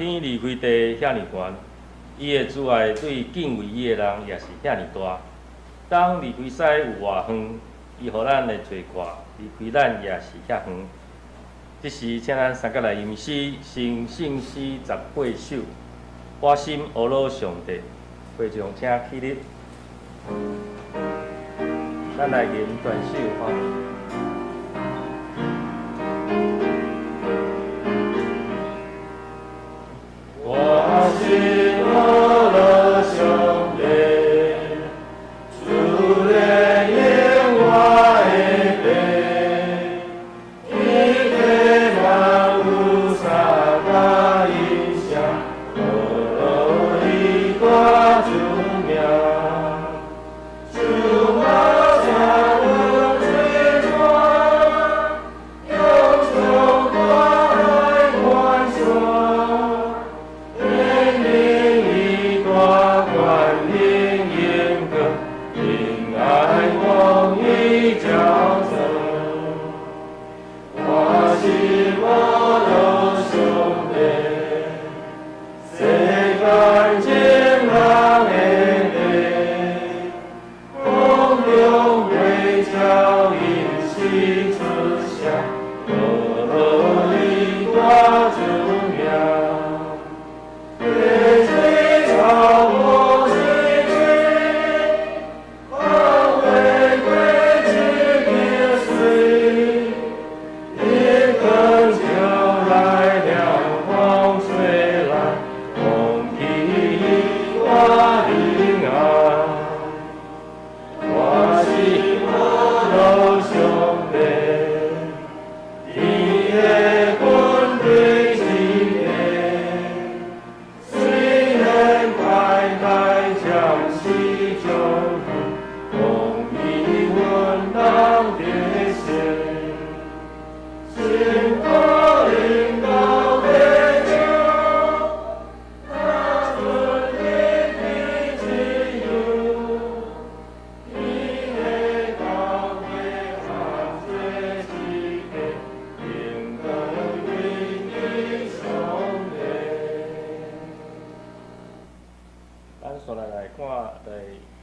天离开地遐尼悬，伊的慈爱对敬畏伊的人也是遐尼大。当离开西有偌远，伊互咱的找挂，离开咱也是遐远。这时，请咱三甲来吟诗，成圣诗18首，我心阿罗上帝，会众请起立。咱来吟全首吼。我心阿罗上帝，主怜悯我的罪，你给万有三大影响，阿罗伊挂主名，主马上有最多，用从我来观说。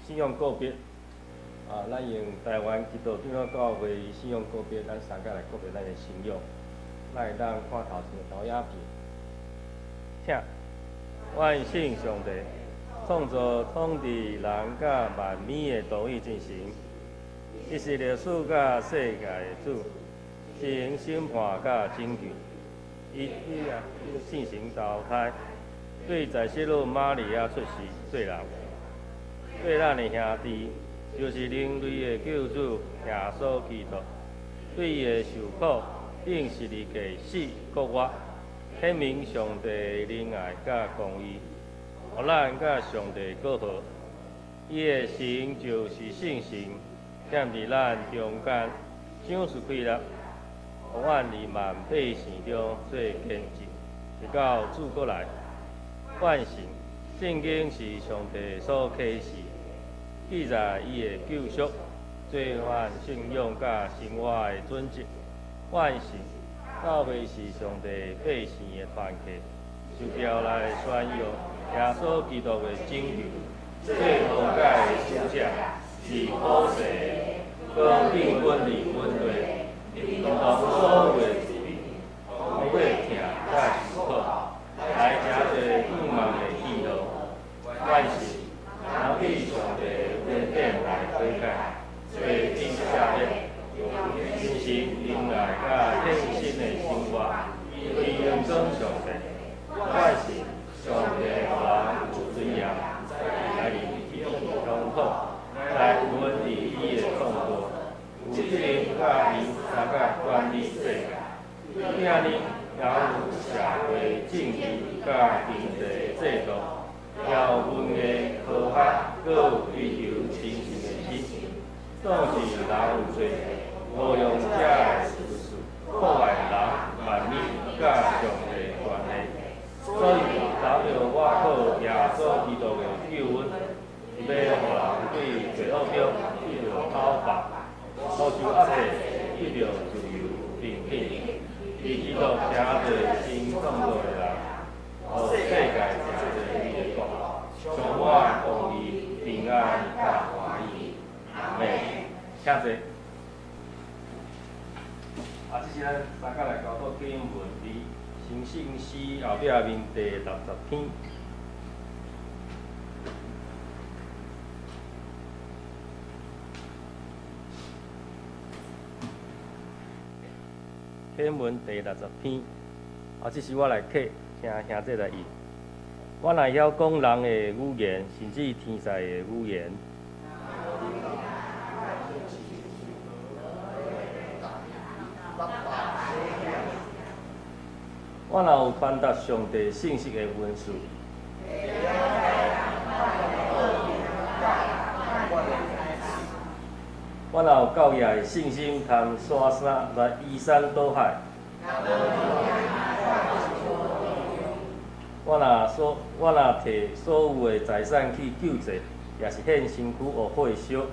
信仰告别咱用台湾基督长老教会信仰告别，咱三甲来告别咱的信仰。咱会当看头前的投影片，请万圣上帝创造统治人甲万物的道义进行，伊是历史甲世界的主，行审判甲拯救，伊进行投胎，对在世路玛利亚出世做人。对咱的兄弟，就是人类的救主耶稣基督，对伊的受苦，应是离家死国活，显明上帝的仁爱甲公义，互咱甲上帝过好。伊的神就是圣神，踮伫咱中间，掌事开立，互阮2万百姓中做见证，直到主过来。万神，圣经是上帝所启示。记载伊的救赎，做阮信仰甲生活的准则。万是教会是上帝百姓的团契，受调来宣扬耶稣基督的拯救。最高界的使者是普世的，光顶分离分类，连同所有的罪，无畏疼甲受苦，来诚侪不满的记录。万是能以上帝恩典来推解，做天下的真心仁爱甲天心的生活，以荣光上帝。我是上帝互人有尊严，来离痛苦，来稳伫伊的创造，有责任甲伊三甲管理世界。今日也有社会政治甲经济制度。要文艺、科学，搁有追求真诚的心，总是人有罪，无用者的事事，破坏人、万物甲上帝关系。所以，找着我靠耶稣基督的救恩，要互人对罪恶中得到讨伐，遭受压迫，得到自由平等。以基督诚侪新创造的人。互世界真多你的国，将我王义平安甲欢喜。阿门。请坐。这是咱三角来交到经文伫新信诗后壁面第60篇。经文第60篇，这是我来刻，请兄弟来译。我若晓讲人的语言，甚至天使的语言，我若有传达上帝信息的文字，我若有教业的信心，通刷山来移山倒海。我若摕所有的财产去救济，也是献身躯互火烧。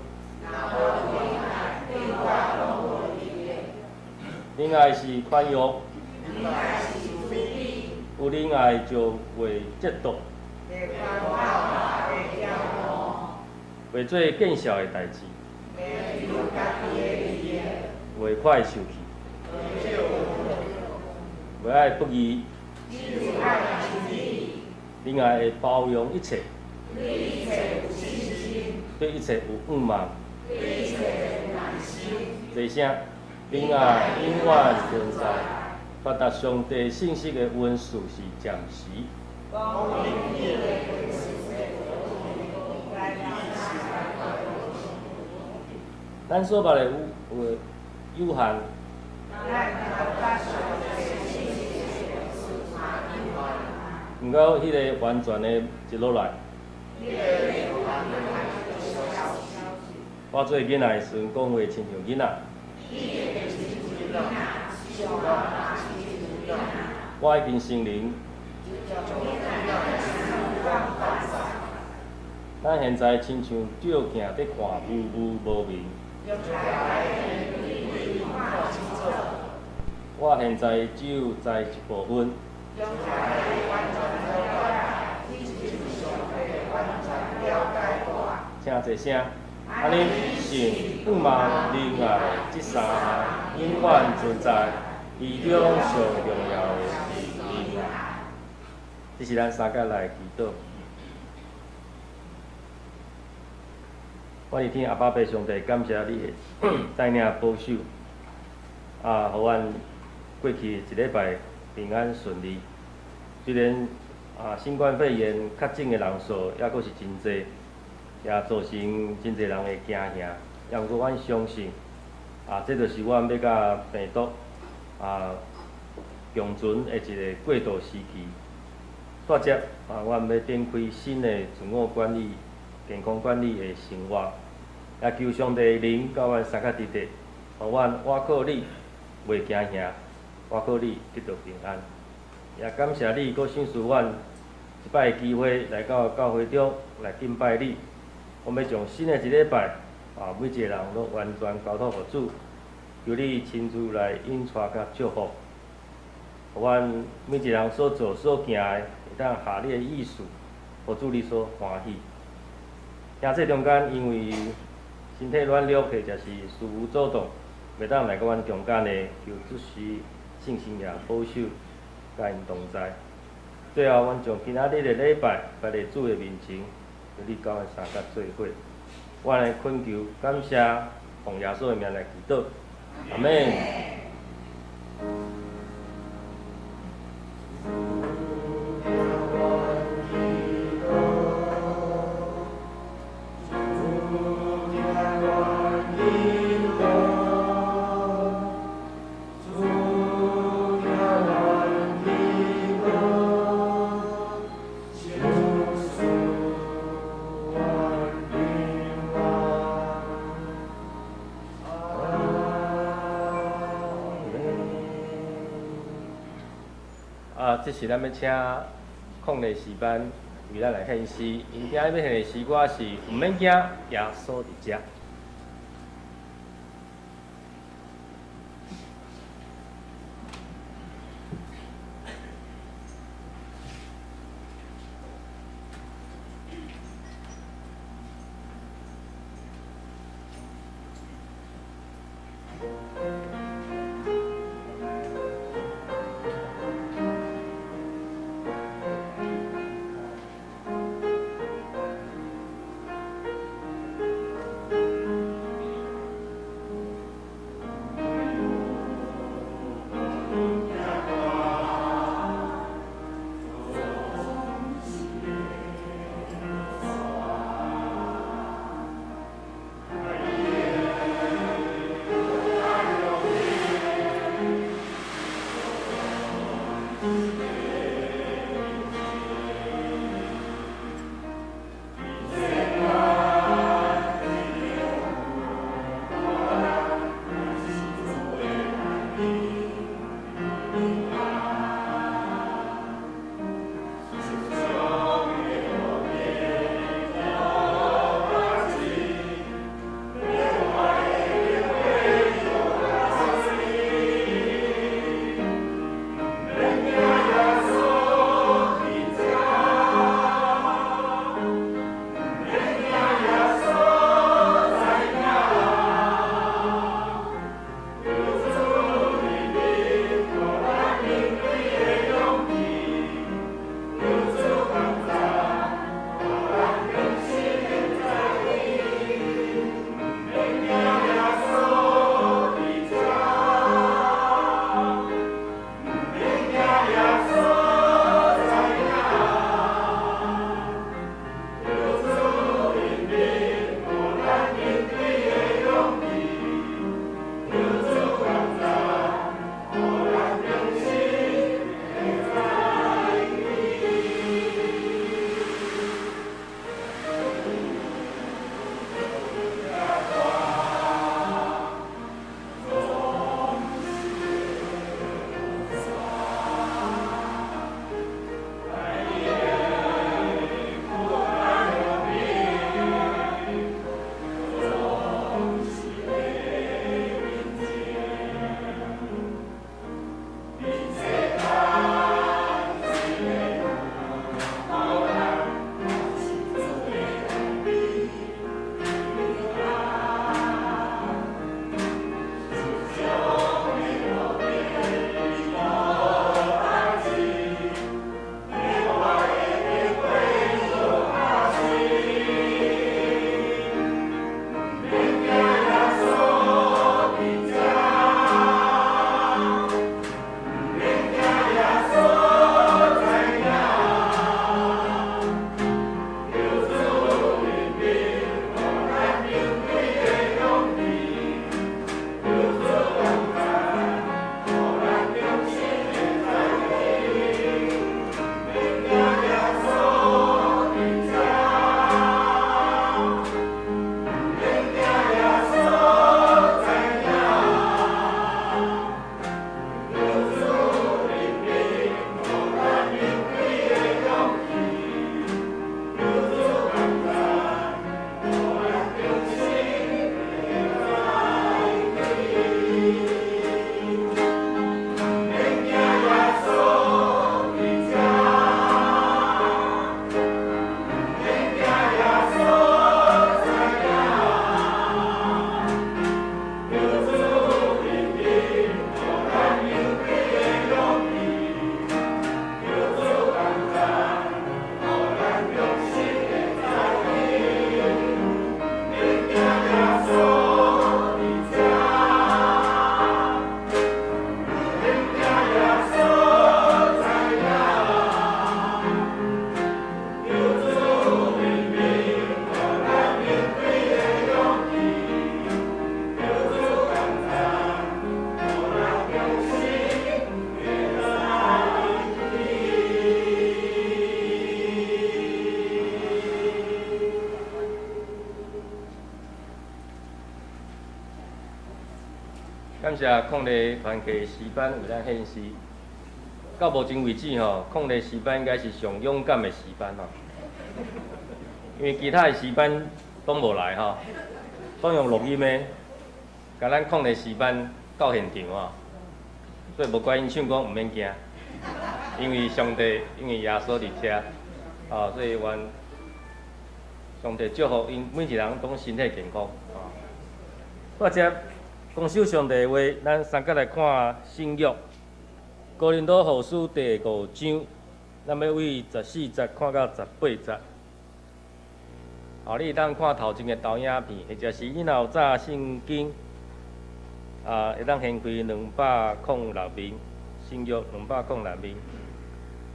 仁爱是宽容，有仁爱就袂嫉妒，袂做见笑的代志。袂快受气，袂爱不义，仁爱会包容一切，对一切有仰望。第声，仁爱永远存在，发达上帝信息的温数是暂时。咱所捌的有限，毋到迄个完全的一落来。我做囡仔的时阵，讲话亲像囡仔。我已经成人。咱现在亲像照镜在看，雾雾无明。我现在只有知一部分。请坐声，安尼信、仰望、仁爱这三项永远存在，其中上重要的是仁爱。这是咱三角来祈祷。我伫天阿爸爸上帝，感谢你的带领保守，互阮过去一礼拜平安顺利。虽然新冠肺炎确诊的人数还阁是真侪，也造成真侪人的惊吓。也毋过阮相信，这就是阮要甲病毒共存的一个过渡时期。带接阮要展开新的自我管理、健康管理的生活。也求上帝灵甲阮三角直直，互阮我靠你袂惊吓，我靠你得到平安。也感谢你，阁赏赐阮一摆的机会来到教会中来敬拜你。我们要将新的一礼拜每一个人都完全交托互主，求你亲自来引带甲祝福，互阮每一个人所做所行的会当合你的意思，互主你所欢喜。听这中间，因为身体软弱或者是事无阻挡，袂当来到阮中间的，求主时信心也保守，甲因同在。最后，阮将今仔日的礼拜摆伫主的面前，求你甲阮三角做伙。我来恳求、感谢，奉耶稣的名来祈祷，阿门。这是咱要请控内诗班为咱来献诗，因今日要献的诗歌是毋免惊，耶稣伫遮。感谢抗日团契诗班为咱献诗。到目前为止吼，抗日诗班应该是上勇敢的诗班吼，因为其他的诗班拢无来吼，都用录音的，甲咱抗日诗班到现场吼，所以无怪因唱讲毋免惊，因为上帝，因为耶稣伫遮，所以愿上帝祝福因每一人拢身体健康。或者讲首上帝的话，咱三甲来看圣约。哥林多后书第5章，咱要为14节看到18节。你当看头前的投影片，或者是你若有早圣经，会当掀开206面，圣约206面。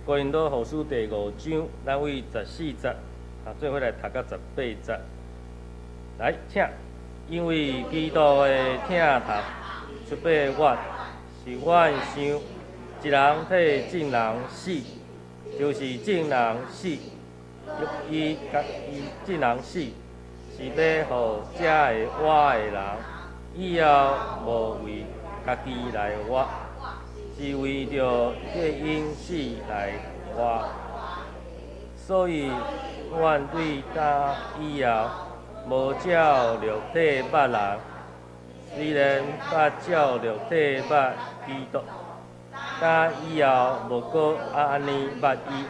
哥林多后书第5章，咱为14节，做伙来读到18节。来，请。因为基督的疼痛出发我，是阮想，一人替众人死，就是众人死，伊众人死，是要互遮个活的人以后无为家己来活，是为着这因死来活。所以，阮对今以后。无照肉体捌人，虽然捌照肉体捌基督，但以后无搁安尼捌伊。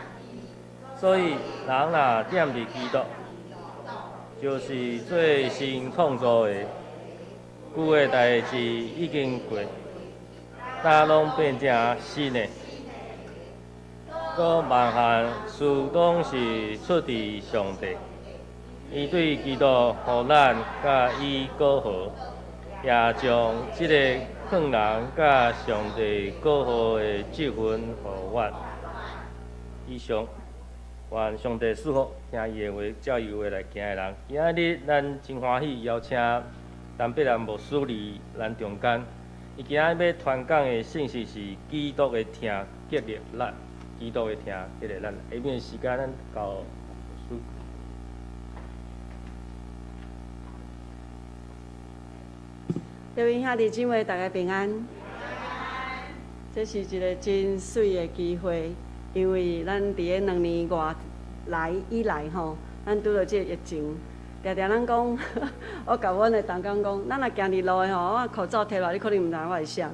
所以人若踮伫基督，就是做新创造的，旧的代志已经过，但拢变成新的。搁万项事拢是出自上帝。伊对基督互咱甲伊过好，也将即个劝人甲上帝过好的积分互阮。以上，愿上帝赐福听伊的话，照伊话来行的人。今仔日咱真欢喜邀请陈碧兰牧师伫咱中间。伊今仔要传讲的信息是基督的听激励咱，基督的听激励咱。下面的时间咱交牧师。各位兄弟姊妹，大家平安。这是一个真水的机会，因为咱伫个2年外以来吼，咱拄到这个疫情，常常咱讲，我甲阮的同工讲，咱若行伫路的吼，我口罩摕落，你可能毋知我会想，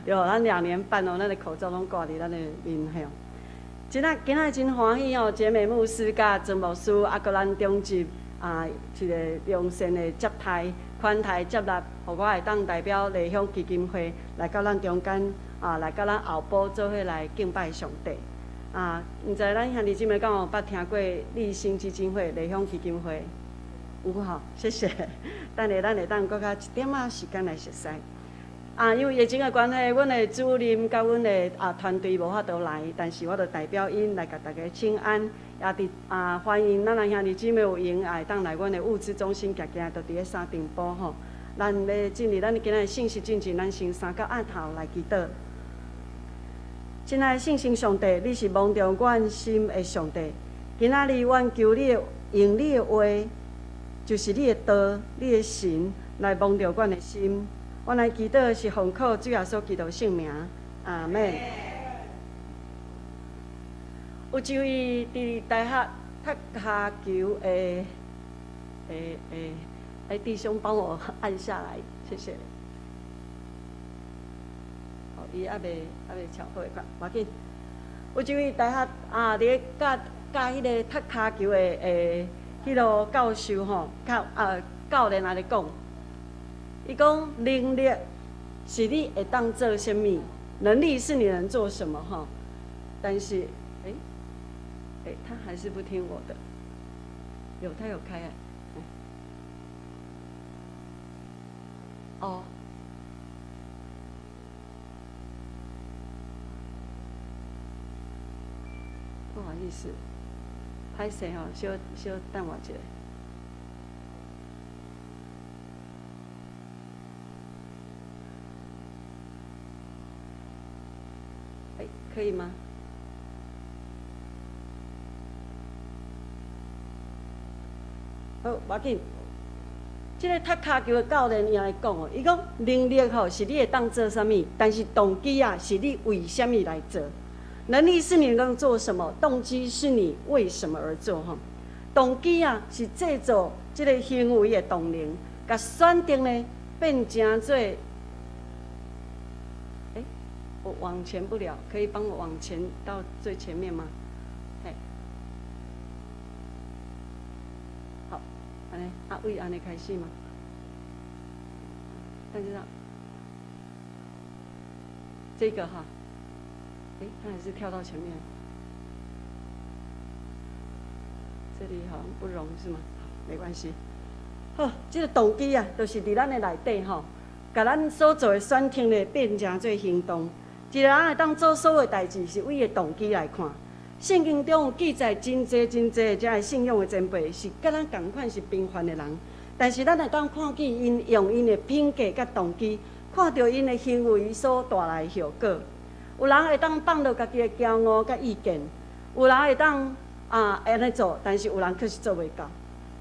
对，咱2年半哦，咱的口罩拢挂伫咱的面向。今仔真欢喜哦，姐妹牧师甲曾牧师，搁咱中集一个良善的接待。款待接纳，互我会当代表内乡基金会来到咱中间，来到咱后埔做伙来敬拜上帝。毋知咱兄弟姊妹敢有捌听过立新基金会、内乡基金会？有吼，谢谢。等下咱会当搁较一点仔时间来熟悉。因为疫情的关系，阮的主任甲阮的团队无法度来，但是我著代表因来甲大家请安，也伫欢迎咱兄弟姊妹有闲也会当来阮的物资中心行行，就伫咧三重埔吼。咱要进入咱今仔的信息进前，咱先3到暗头来祈祷。亲爱的圣神上帝，你是望着阮心的上帝。今仔日阮求你用你的话，就是你的道、你的神来望着阮的心。阮来祈祷是奉靠主耶稣基督圣名，阿门。有一位伫大学踢骹球的弟兄帮我按下来，谢谢。伊还未超好个，无要紧。有一位大学伫咧教迄个踢骹球的迄落教授吼，教练安尼讲。伊讲能力是你会当做什么？能力是你能做什么哈？但是，他还是不听我的。他有开啊。哦。不好意思，歹势吼，小等我一下。可以吗？好，无要紧。即个踢骹球的教练伊来讲哦，伊讲能力吼是你会当做啥物，但是动机啊是你为虾米来做。能力是你能做什么，动机是你为什么而做吼。动机啊是制造即个行为的动能，甲选择呢变成做。我往前不了，可以帮我往前到最前面吗？嘿，好，安尼为安尼开始吗？看得到这个哈，他还是跳到前面，这里好像不容是吗？好，没关系。好，这个动机啊，就是伫咱的内底吼，甲咱所做的选择呢变成做行动。一个人会当做所有代志，是为个动机来看。圣经中有记载真济的这信仰的前辈，是甲咱同款是平凡的人，但是咱会当看见因用因的品格甲动机，看到因的行为所带来的效果。有人会当放落家己的骄傲甲意见，有人会当安尼做，但是有人却是做袂到。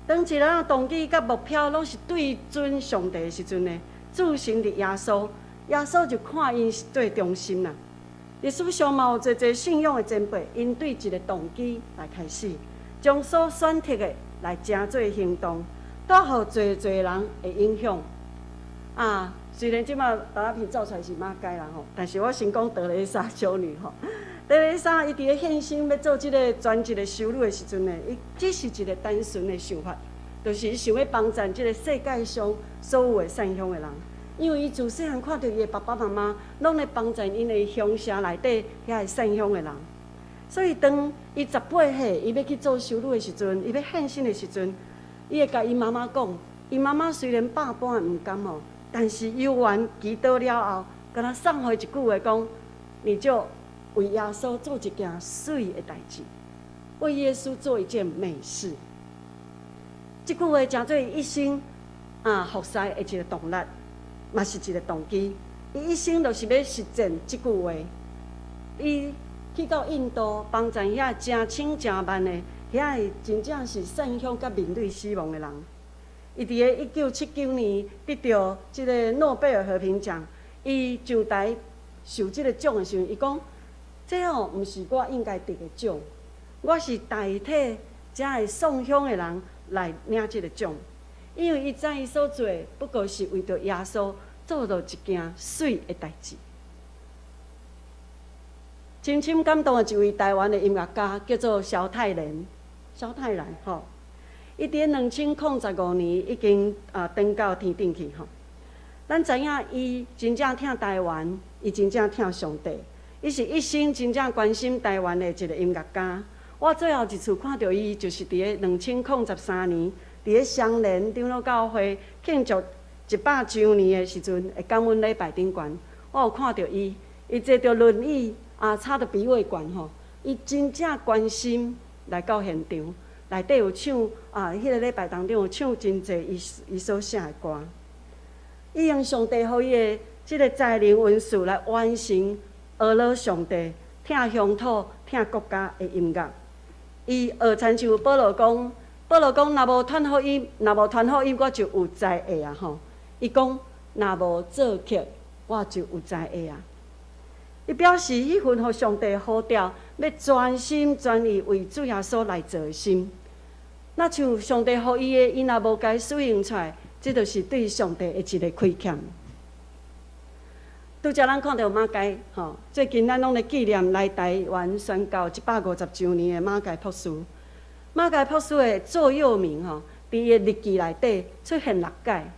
当一个人的动机甲目标拢是对准上帝的时阵呢，主神伫耶稣。耶稣就看因是最忠心啦。历史上嘛有侪信仰的前辈，因对一个动机来开始，将所选择的来成做行动，带互侪人的影响。虽然即马大片走出来是马街啦吼，但是我先讲德蕾莎修女吼。德蕾莎伊伫咧献心要做即个专辑的收入的时阵呢，伊只是一个单纯的想法，就是伊想要帮助即个世界上所有的善乡的人。因为伊自细汉看到伊的爸爸妈妈拢咧帮助因的乡城内底遐个善乡的人，所以当伊18岁，伊要去做修女的时阵，伊要献身的时阵，伊会甲伊妈妈讲，伊妈妈虽然百般毋甘哦，但是犹原祈祷了后，甲他送回一句话讲：你就为耶稣做一件水的代志，为耶稣做一件美事。这句话诚做伊一生服侍的一个动力。嘛是一个动机，伊一生就是要实践即句话。伊去到印度，帮助遐成千成万的遐个真正是善乡甲面对死亡的人。伊伫个1979年得到即个诺贝尔和平奖，伊上台受即个奖的时候，伊讲：这毋是我应该得的奖，我是代替遮个送乡的人来领即个奖。因为伊知伊所做，不过是为着耶稣做到一件水的代志。深深感动的一位台湾的音乐家，叫做萧泰然。萧泰然吼，伊伫2015年已经登到天顶去吼。咱知影伊真正疼台湾，伊真正疼上帝，伊是一生真正关心台湾的一个音乐家。我最后一次看到伊，就是伫个2013年。伫咧双连长老教会庆祝100周年的时阵，会感恩礼拜顶悬，我有看到伊坐着轮椅差着比我悬吼，伊真正关心来到现场，内底有唱迄个礼拜当中有唱真济伊所写的歌，伊用上帝予伊的即个才能文字来完成俄罗上帝疼乡土、疼国家的音乐。伊学亲像保罗讲。保罗讲：若无传福音，我就有才会啊！吼，伊讲：若无做客，我就有才会啊！伊表示迄份互上帝呼召，要专心全意为主耶稣来做的心。那像上帝予伊的，伊若无该使用出来，这就是对上帝的一个亏欠。拄则咱看到马街，吼，最近咱拢咧纪念来台湾宣告150周年的马街朴树。马街朴树的座右铭吼，伫伊的日记内底出现6解。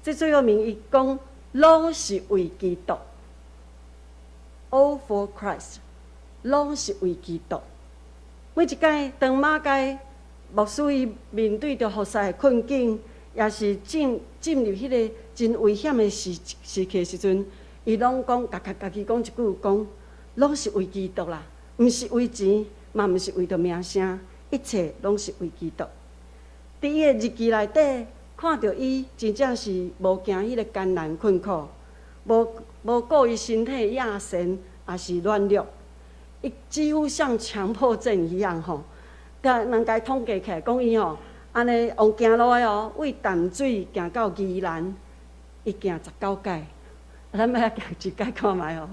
这座右铭伊讲，拢是为基督 ，All for Christ， 拢是为基督。每一解当马街牧师伊面对着服侍的困境，也是进入迄个真危险的时期的时阵，伊拢讲家己讲一句讲，拢是为基督啦，毋是为钱，嘛毋是为着名声。一切拢是为基督。伫伊的日记内底，看到伊真正是无惊迄个艰难困苦，无顾伊身体亚神，也是软弱。伊几乎像强迫症一样吼。甲人家统计起来，讲伊吼安尼往行路的哦，为淡水行到宜兰，伊行19届。咱要行一届看卖哦。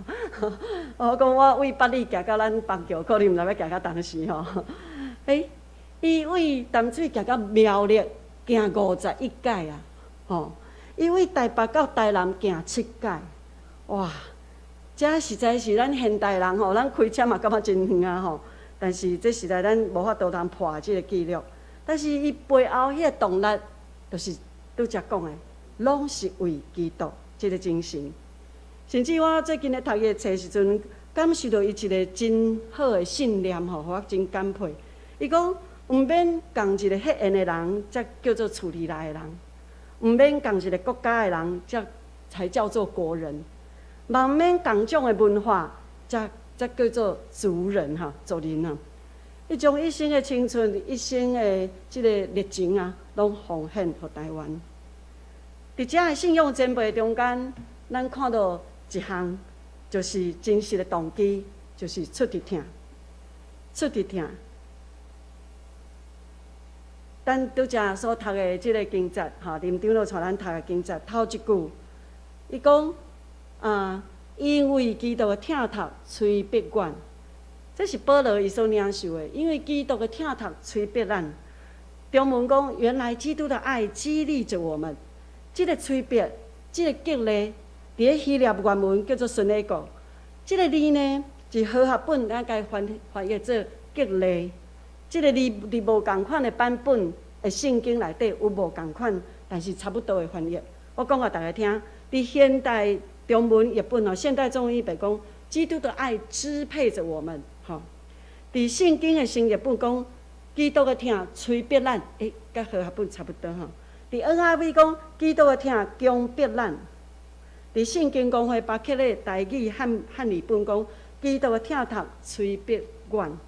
我讲我为八里行到咱邦桥，可能毋知要行到当时吼。伊为淡水行到苗栗，行51届啊，吼。伊为台北到台南行7届，哇！这实在是咱现代人吼，咱开车嘛感觉真远啊吼。但是这实在咱无法度通破即个记录。但是伊背后迄个动力，就是拄则讲的，拢是为基督即个精神。甚至我最近咧读伊个册时阵，感受到伊一个真好的信念吼，互我真感佩。伊讲，毋免共一个血缘的人，才叫做厝里来的人；毋免共一个国家的人，才叫做国人；毋免共种的文化，才叫做族人哈，族人啊。伊将一生的青春、一生的即个热情啊，拢奉献互台湾。伫遮的信仰前辈中间，咱看到一项，就是真实的动机，就是出伫疼，出伫疼。咱拄则所读的即个经节，哈，林长老带咱读的经节，头一句，伊讲因为基督的疼痛，催逼阮，这是保罗伊所领受的。因为基督的疼痛催逼咱。中文讲，原来基督的爱激励着我们。这个催逼，这个激励。伫咧希腊原文叫做顺利果，即个字呢是和合本咱该翻译做激励。即个字无共款的版本的圣经内底有无共款，但是差不多的翻译。我讲互大家听，伫现代中文译本现代中文译本讲，基督的爱支配着我们，吼。伫圣经的新译本讲，基督的疼催逼咱，甲和合本差不多吼。伫 NIV 讲，基督的疼强迫咱。伫圣经公会巴克的台语汉语本讲，基督的疼痛催逼阮。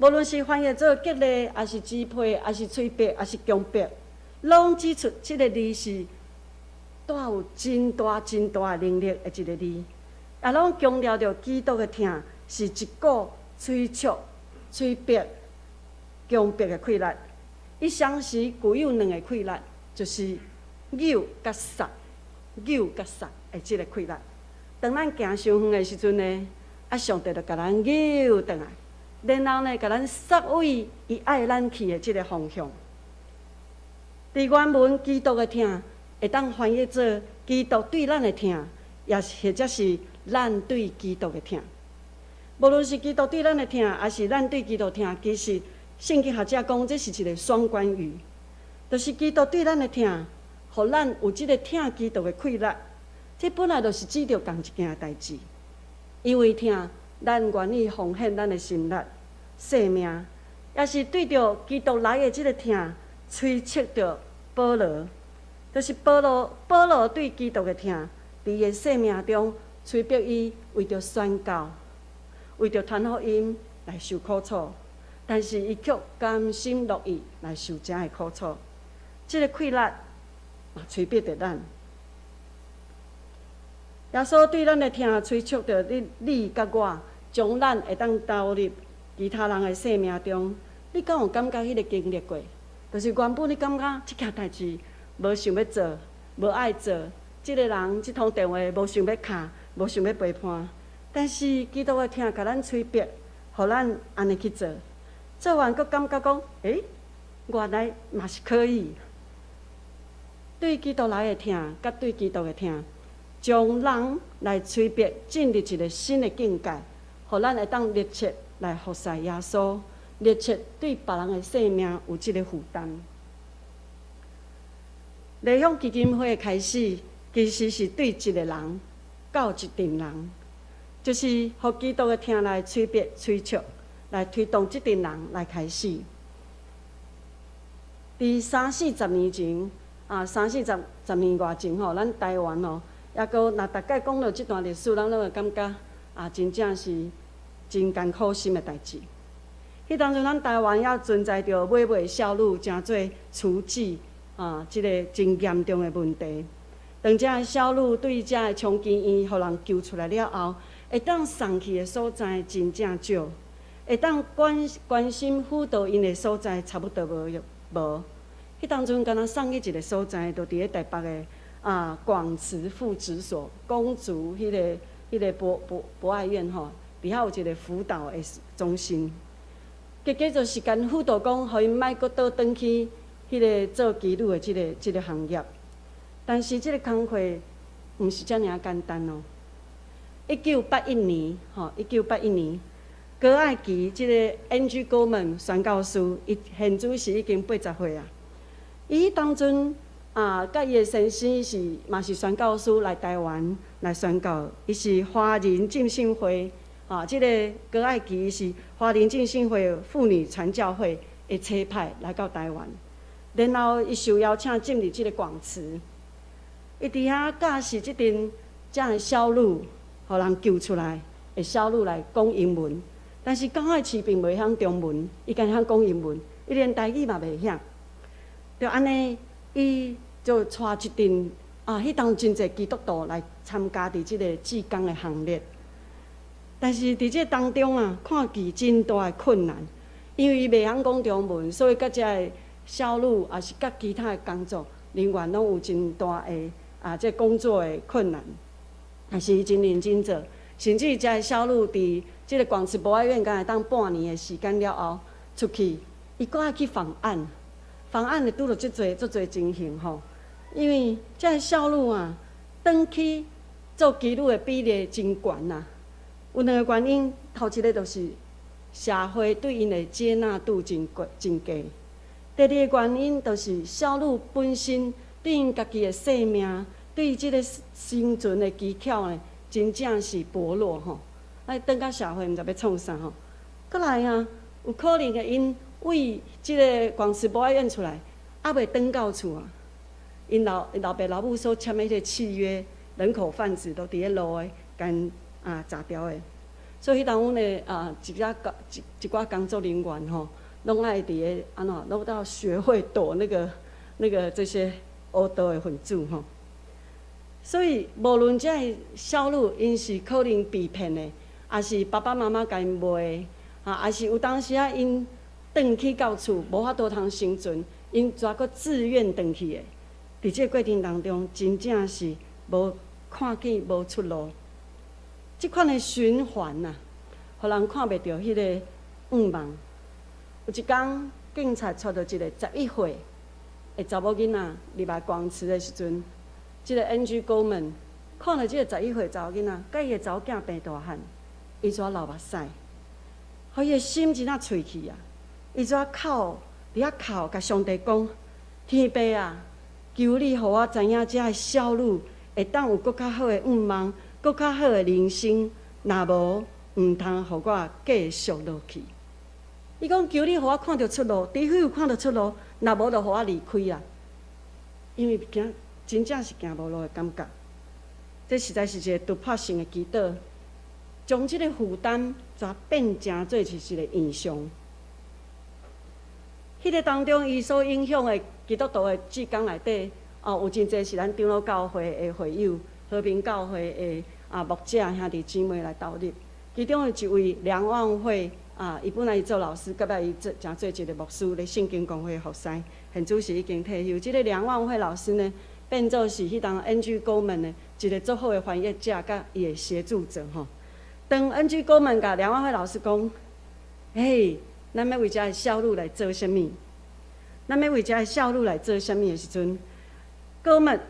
无论是翻译做激励，还是支配，还是催逼，还是强迫，拢指出这个字是带有真大的能力的一个字，也拢强调着基督的疼是一股催促、催逼、强迫的气力。伊相时具有两个气力，就是诱甲杀。诱甲杀的即个气力，当咱行伤远的时阵呢，上帝就甲咱诱转来，然后呢，甲咱杀位伊爱咱去的即个方向。伫原文，基督的疼会当翻译做基督对咱的疼，也或者是咱对基督的疼。无论是基督对咱的疼，还是咱对基督疼，其实圣经学者讲，这是一个双关语，就是基督对咱的疼。互咱有即个疼基督的气力，这本来就是指着同一件代志。因为疼，咱愿意奉献咱的心力、生命，也是对着基督来的即个疼，催促着保罗，就是保罗对基督的疼，伫伊的生命中催逼伊为着宣教、为着传福音来受苦楚，但是伊却甘心乐意来受这样的苦楚。即个气力。催逼着咱，耶稣对咱的疼催促着你甲我，将咱会当投入其他人的生命中。你敢有感觉迄个经历过？就是原本你感觉即件代志无想要做，无爱做，即个人即通电话无想要敲，无想要陪伴。但是基督的疼甲咱催逼，互咱安尼去做，做完佫感觉讲，原来嘛是可以。对基督来的疼，甲对基督的疼，将人来催逼进入一个新的境界，互咱会当热切来服侍耶稣，热切对别人的生命有这个负担。理想基金会的开始，其实是对一个人到一群人，就是互基督的疼来催逼、催促，来推动这群人来开始。伫30-40年前。30-40年外前吼，咱台湾吼，抑阁若大概讲到即段历史，咱拢会感觉真正是真艰苦心的代志。迄当阵，咱台湾也存在着买卖少女诚做处置即个真严重的问题。当遮的少女对遮的强奸院，互人救出来了后，会当送去的所在真正少。会当关心辅导因的所在，差不多无。迄当阵，敢若送去一个所在，就伫咧台北的广慈妇职所，公族迄个博爱院吼，伫遐有一个辅导的中心。结果就是跟辅导讲，互因莫搁倒转去迄个做基督的即个行业。但是即个工课毋是遮尔简单哦。1981年，高爱基即个 N.G. Gorman 宣教师，伊现主是已经80岁啊。伊当阵甲伊的先生嘛是宣教师来台湾来宣教，伊是华人浸信会即个高爱基是华人浸信会妇女传教会的车派来到台湾，然后伊受邀请进入即个广慈，伊伫遐教示即阵遮的小女，互人救出来的小女来讲英文，但是高爱基并袂晓中文，伊敢晓讲英文，伊连台语嘛袂晓。就安尼，伊就带一阵迄当真侪基督徒来参加伫即个志工的行列。但是伫这当中看见真大的困难，因为伊袂晓讲中文，所以甲遮个小女也是甲其他的工作人员拢有真大的这工作的困难，但是伊真认真做，甚至遮个小女伫即个广慈博爱院，敢会当半年的时间了后出去，伊搁爱去访案。访案就拄着足侪情形吼，因为遮个小女转去做基督的比例真悬呐。有两个原因，头一个就是社会对因的接纳度真低。第二个原因就是小女本身对因家己的性命，对即个生存的技巧呢，真正是薄弱吼。转到社会，毋知要创啥吼。过来有可能因为即个广慈博爱院出来，还袂转到厝因老爸老母所签的迄个契约，人口贩子都伫咧路的，干查掉的。所以迄当阮的一寡工作人员吼，拢爱伫咧拢要学会躲那个这些恶道的分子吼。所以无论遮个小女因是可能被骗的，也是爸爸妈妈甲因卖的，也是有当时因转去到厝无法度通生存，因怎个自愿转去的？伫这个过程当中，真正是无看见无出路。即款的循环互人看袂到迄个愿望。有一天，警察找到一个11岁的查某囡仔入来广慈的时阵，即个 N.G. Gorman 看到即个11岁查某囡仔，甲伊的查某囝病大汉，伊怎流目屎，互伊的心真脆去伊怎伫遐哭，甲上帝讲：天父求你，互我知影遮个小女会当有搁较好的愿望，搁较好的人生。若无，毋通互我继续落去。伊讲：求你，互我看到出路，除非有看到出路，若无就互我离开因为真正是行无路的感觉。这实在是一个突破性的祈祷，将即个负担转变成做是一个现象。迄个当中，伊所影响的基督徒的志工内底，有真侪是咱长老教会的会友、和平教会的牧者兄弟姊妹来投入。其中的一位梁望惠伊本来是做老师，到尾伊诚做一个牧师，咧圣经公会服侍。现主是已经退休。即个梁望惠老师呢，变做是迄当 N.G. Gorman 的一个足好的翻译者，甲伊的协助者吼。当 N.G. Gorman 甲梁望惠老师讲：嘿，咱要为遮个小女来做啥物？咱要为遮个小女来做啥物的时阵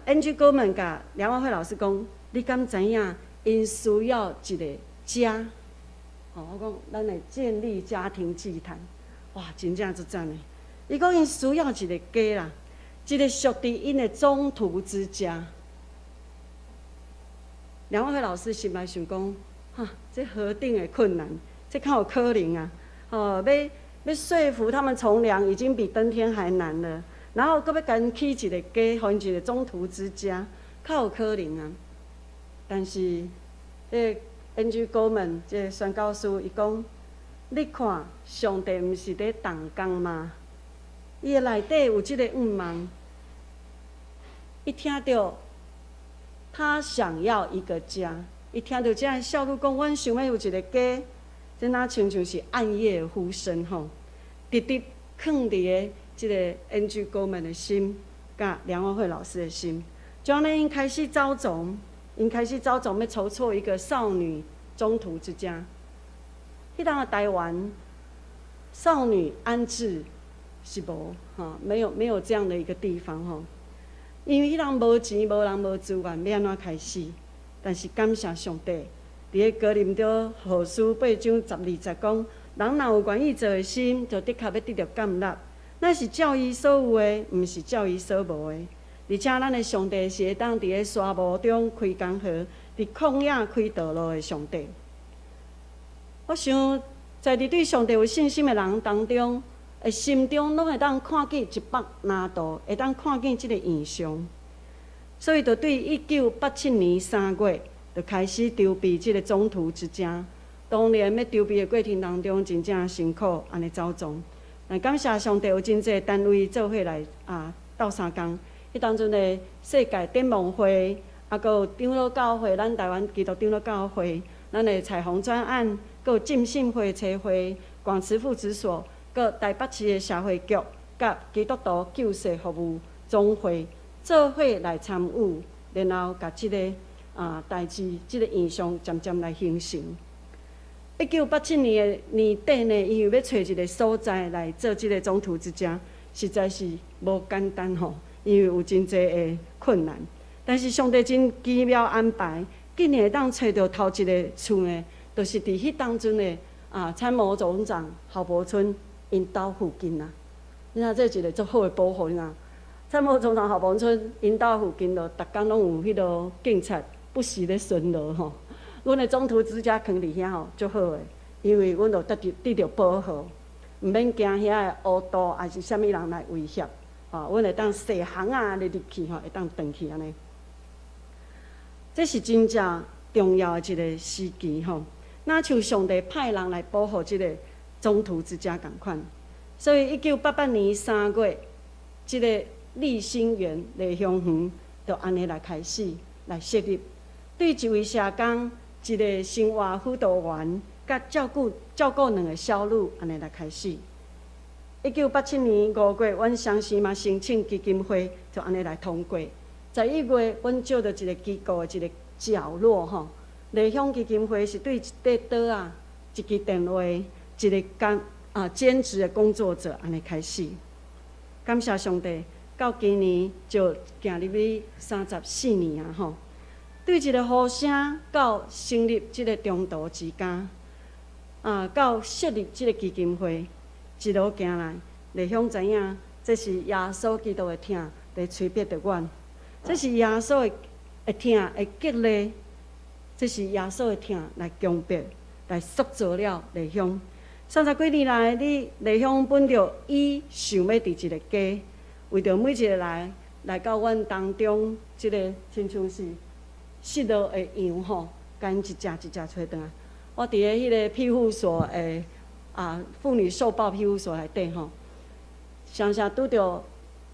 ，N.G. Gorman 甲梁望惠老师讲：你敢知影？因需要一个家。我讲咱来建立家庭祭坛，哇，真正足赞的。伊讲因需要一个家啦，一个属于因的中途之家。梁万辉老师心内想讲，这何等的困难，这较有可能要说服他们从良，已经比登天还难了。然后搁要甲因起一个家，互因一个中途之家，较有可能但是，N.G. Gorman 这个宣教师伊讲，你看上帝毋是咧动工吗？伊的内底有即个愿望，一听到他想要一个家，伊听到这个小女讲，阮想要有一个家，这哪像是暗夜的呼声吼，直直放伫个即个 NG 哥们的心，甲梁文慧老师的心，就安尼因开始招总，要筹措一个少女中途之家。迄当的台湾少女安置是无哈，没有这样的一个地方吼。因为迄当无钱、无人、无资源，要安怎开始？但是感谢上帝，伫个哥林多后书8章10-20讲，人若有愿意做的心，就的确要得到接纳。咱是照伊所有的，毋是照伊所无的。而且咱的上帝是会当伫个沙漠中开江河，伫旷野开道路的上帝。我想，在伫对上帝有信心的人当中，心中拢会当看见一百拿度，会当看见即个异象。所以，就对1987年3月，就开始筹备即个中途之家。当然，要筹备的过程当中，真正辛苦，安尼走总。但感谢上帝有真济单位做伙来斗相共。迄当阵的世界展望会，阁有长老教会，咱台湾基督长老教会，咱的彩虹专案，阁有浸信会、车会、广慈父子所，阁台北市的社会局，甲基督徒救世服务总会做伙来参与，然后甲即个代志，即个现象渐渐来形成。1987年的年底呢，因为要找一个所在来做即个中途之家，实在是无简单吼，因为有真济的困难。但是上帝真奇妙安排，竟然会当找到头一个厝呢，就是伫迄当阵的参谋总长郝柏村因兜附近啊。你看这一个足好的保护啊！参谋总长郝柏村因兜附近咯，逐工拢有迄落警察不时咧巡逻吼。阮的中途之家囥伫遐吼，足好诶，因为阮就得到保护，毋免惊遐的乌道还是啥物人来威胁。阮会当细行入去吼，会当转去安尼。这是真正重要的一个时期吼。那像上帝派人来保护即个中途之家共款。所以1988年3月，即个立新园丽香园就安尼来开始来设立，对一位社工、一个生活辅导员，甲照顾2个小女，安尼来开始。1987年5月，阮相时嘛申请基金会，就安尼来通过。11月，阮借到一个机构的一个角落吼，丽香基金会是对一块岛一支电话，一个兼职的工作者安尼开始。感谢上帝，到今年就行入去34年吼。对一个呼声到成立即个中途之家，到设立即个基金会，一路行来，丽香知影这是耶稣基督的疼在催逼着阮，这是耶稣的疼会激励，这是耶稣的疼来强迫，来塑造了丽香。30几年来，丽香本着伊想要伫一个家，为着每一个来到阮当中，即个亲像是失落的羊吼，甲因一只一只找倒来。我伫个迄个庇护所的妇女受暴庇护所内底吼，常常拄着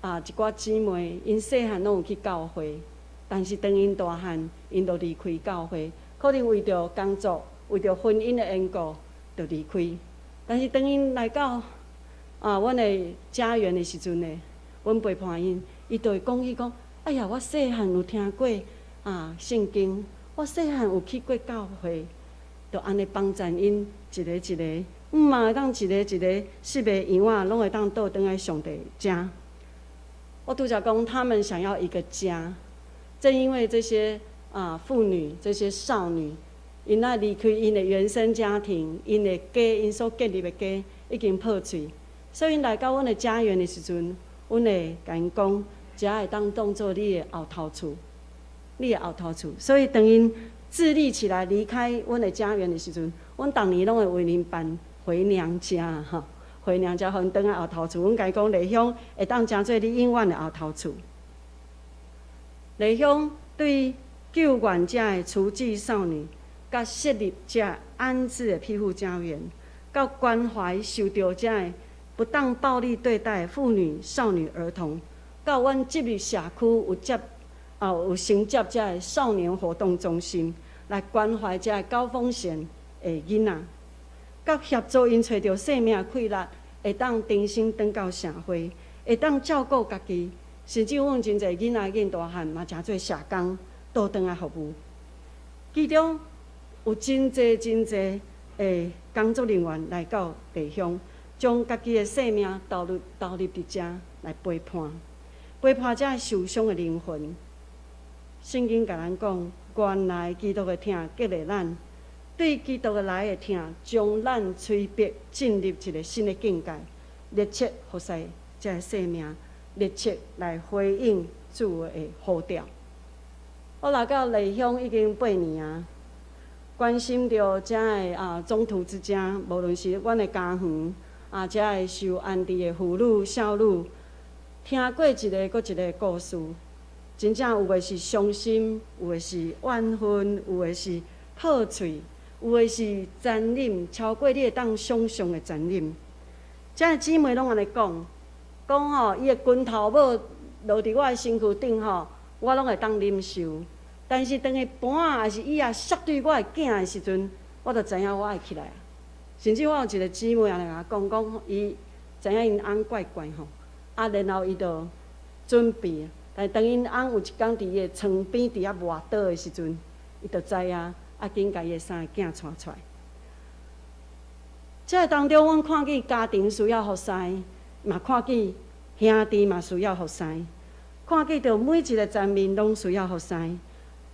一寡姊妹，因细汉拢有去教会，但是当因大汉，因就离开教会，可能为着工作、为着婚姻的缘故，就离开。但是当因来到阮的家园的时阵呢，阮陪伴因，伊就会讲，哎呀，我细汉有听过圣经，我细汉有去过教会，就安尼帮助因一个，嘛会当一个失迷羊仔，拢会当倒转来上帝家。我拄则讲，他们想要一个家，正因为这些妇女、这些少女，因爱离开因的原生家庭，因的家，因所建立的家已经破碎，所以因来到阮的家园的时阵，阮会甲因讲，家会当当做你的后头厝。你的后头厝，所以当因自立起来离开阮的家园的时阵，阮逐年拢会为因办回娘家哈，回娘家，互因转来后头厝。阮甲伊讲，丽香会当成做你永远的后头厝。丽香对救援者的雏妓少女，甲设立者安置的庇护家园，到关怀受到者的不当暴力对待的妇女、少女、儿童，到阮进入社区有承接遮的少年活动中心，来关怀遮的高风险的囡仔。甲协助因找到生命快乐，会当重新转到社会，会当照顾家己，甚至阮真侪囡仔囡大汉嘛诚做社工，倒转来服务。其中有真侪诶工作人员来到地乡，将家己的生命投入伫遮来陪伴遮受伤的灵魂。圣经甲咱讲，原来基督的疼激励咱，对基督的来的疼，将咱催逼进入一个新的境界，热切服侍遮生命，热切来回应主的呼召。我来到内乡已经8年啊，关心着遮的中途之家，无论是阮的家园遮的受安置的妇女、少女，听过一个搁一个故事。真正有的是伤心，有的是怨恨，有的是破碎，有的是残忍，超过你会当想象的残忍。遮个姊妹拢安尼讲伊的拳头某落伫我的身躯顶我拢会当忍受。但是当伊盘还是伊摔对我的囝的时阵，我就知影我爱起来。甚至我有一个姊妹安尼甲我讲，伊知影因翁怪怪然后伊就准备。但当因翁有一天伫伊的床边伫遐磨倒的时阵，伊就知影紧甲伊的3个囝带出来。这当中，阮看见家庭需要服侍，嘛看见兄弟嘛需要服侍，看见着每一个层面拢需要服侍，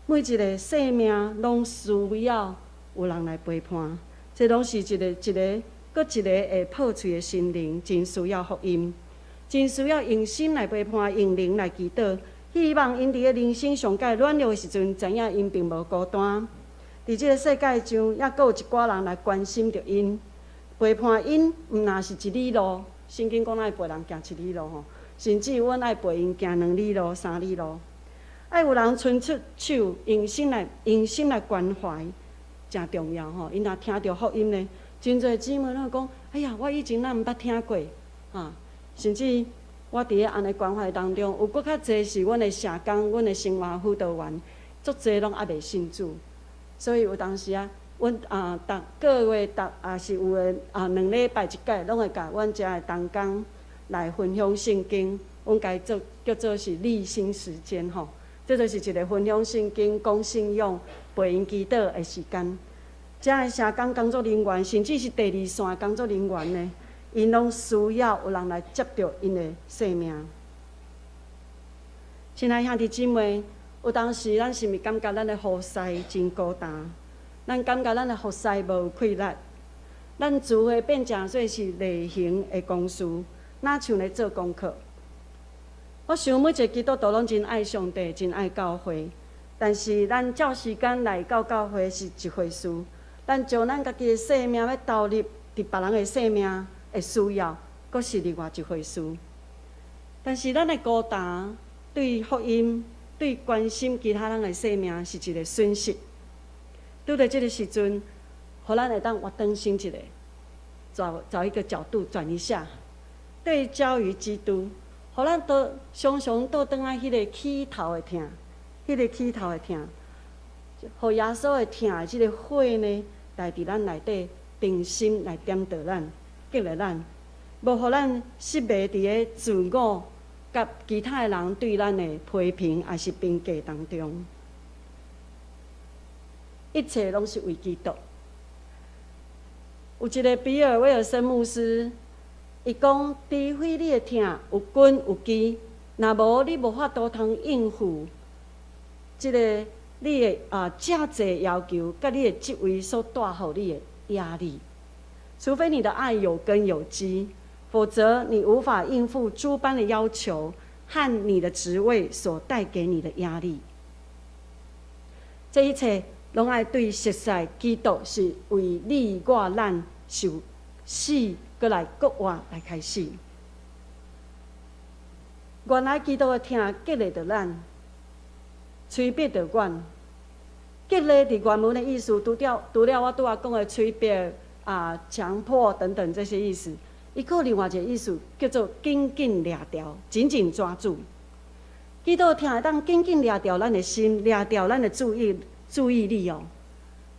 每一个生命拢需要有人来陪伴。这拢是一个搁一个会破碎的心灵，真需要福音。真需要用心来陪伴，用灵来祈祷。希望因伫个人生上界软弱的时阵，知影因并无孤单。伫即个世界上，还佫有一寡人来关心着因，陪伴因。毋若是一里路，圣经讲爱陪人行一里路甚至阮爱陪因行2里路、3里路。爱有人伸出手，用心来关怀，真重要因若听到福音呢，真侪姊妹拢讲：哎呀，我以前毋捌听过甚至我伫咧安尼关怀当中，有搁较侪是阮的社工、阮的生活辅导员，足侪拢还袂信主。所以有当时阮逐个月是有诶2礼拜一届，拢会甲阮遮的同工来分享圣经。阮家叫做是立心时间这就是一个分享圣经、讲信仰、陪因祈祷的时间。遮的社工工作人员，甚至是第2线工作人员呢，因拢需要有人来接着因的生命。亲爱兄弟姊妹，有当时咱是毋是感觉咱的服侍真孤单？咱感觉咱的服侍无快乐？咱聚会变成做是例行的公事，哪像咧做功课？我想每一个基督徒拢真爱上帝，真爱教会，但是咱照时间来到教会是一回事，咱将咱家己的生命要投入伫别人的生命的需要，阁是另外一回事。但是咱的孤单，对福音、对关心其他人的生命是一个损失。拄在这个时阵，互咱会当活动心一个，找一个角度转一下，对焦于基督，互咱都常常倒转来迄个起头的疼，互耶稣的疼的即个火呢，来伫咱内底定心来点着咱，激励咱，无互咱失迷伫个自我甲其他的人对咱的批评还是评价当中。一切拢是为基督。有一个比尔威尔森牧师，伊讲：除非你的疼有根有基，若无你无法度通应付即个你的遮济要求，甲你的职位所带予你的压力。除非你的爱有根有基，否则你无法应付诸般的要求和你的职位所带给你的压力。这一切拢爱对熟悉基督是为你我咱受死，搁来搁活来开始。原来基督的疼激励着咱，催逼着阮。激励伫原文的意思，除了我拄仔讲的催逼强迫等等这些意思，伊还有另外一个意思，叫做紧紧抓牢，紧紧抓住。基督的疼会当紧紧抓牢咱的心，抓牢咱的注意力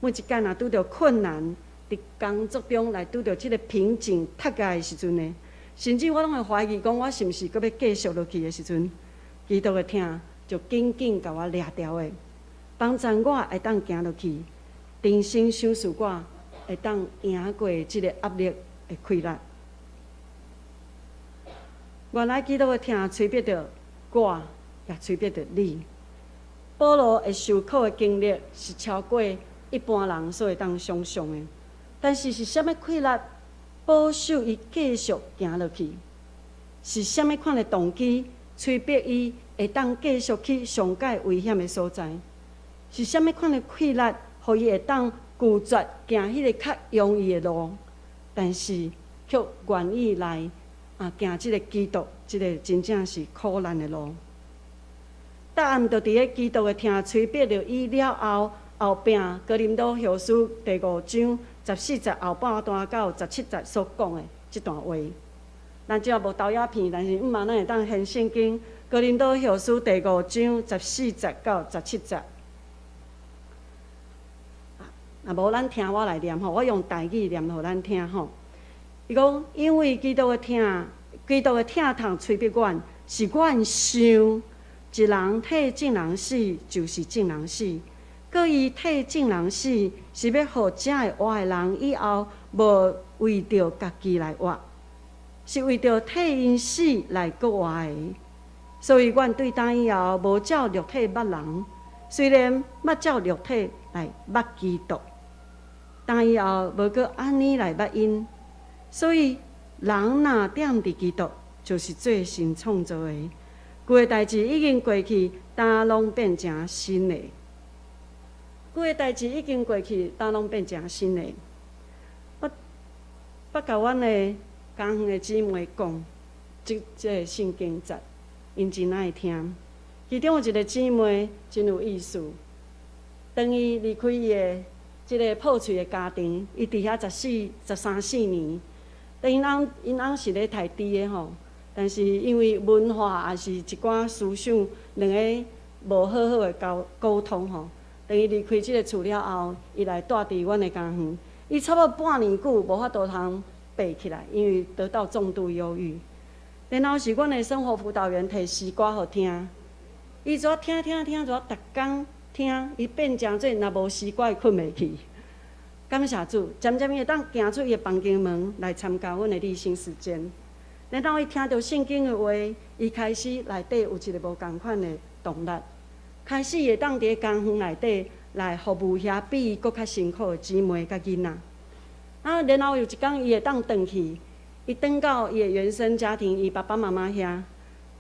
每一天拄着困难，伫工作中来拄着即个瓶颈塌下的时阵呢，甚至我拢会怀疑讲，我是毋是搁要继续落去的时阵，基督的疼就紧紧甲我掠牢的，帮助我会当行落去，重新想事我会当赢过即个压力的溃烂。原来基督的疼催逼着我，也催逼着你。保罗会受苦的经历是超过一般人所会当想象的，但是是啥物困难保守伊继续行落去？是啥物款的动机催逼伊会当继续去上界危险的所在？是啥物款的困难，互伊会当拒绝行迄个较容易的路，但是却愿意来行即个基督，即个真正是苦难的路。答案就伫咧基督的疼催逼着伊了后边哥林多后书第5章14节后半段到17节所讲的即段话。咱即下无豆芽片，但是咱会当现圣经哥林多后书第5章14节到17节。无咱听我来念吼，我用台语念互咱听吼。伊讲，因为基督的疼痛催逼阮，是阮想，一人替众人死，就是众人死。搁伊替众人死，是要互正会活的人以后无为着家己来活，是为着替因死来搁活的。所以，阮对当以后无照肉体捌人，虽然捌照肉体来捌基督，当以后无搁安尼来捌因。所以，人若踮伫基督，就是做新创造的。旧的代志已经过去，当拢变成新的。旧的代志已经过去，当拢变成新的。我甲阮的同园的姊妹讲，即个圣经节，因真爱听。其中有一个姊妹真有意思，当伊离开伊的即个破碎的家庭，伊伫遐13、14年。但因翁是咧台猪的吼，但是因为文化也是一寡思想，两个无好好的沟通吼。等伊离开即个厝了后，伊来住伫阮的家园，伊差不多半年久无法度通爬起来，因为得到重度忧郁。然后是阮的生活辅导员摕诗歌互听，伊只听，只逐工听，伊变成做若无诗歌伊困袂去。感谢主，渐渐伊会当行出伊的房间门来参加阮的理性时间。然后伊听到圣经的话，伊开始内底有一个无共款的动力，开始会当伫工园内底来服务遐比伊搁较辛苦的姊妹甲囡仔。然后有一天伊会当转去，伊转到伊的原生家庭，伊爸爸妈妈遐。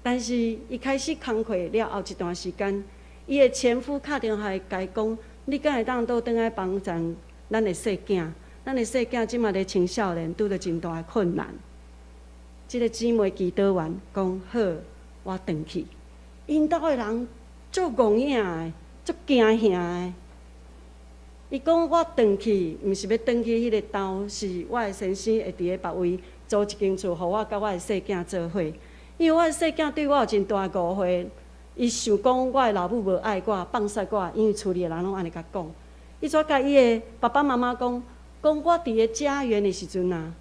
但是伊开始工课了后一段时间，伊的前夫打电话来甲伊讲：“你敢会当倒转来帮咱的细囝？咱的细囝即马咧青少年，拄着真大的困难。”即个姊妹祈祷完讲好，我转去。因兜的人足戆影的，足惊吓的。伊讲我转去，毋是要转去迄个兜，是我的先生会伫咧别位租一间厝，互我甲我的细囝做伙。因为我的细囝对我有真大误会，伊想讲我的老母无爱我，放弃我，因为厝里的人拢安尼甲讲。伊怎甲伊的爸爸妈妈讲我伫咧家园的时阵啊，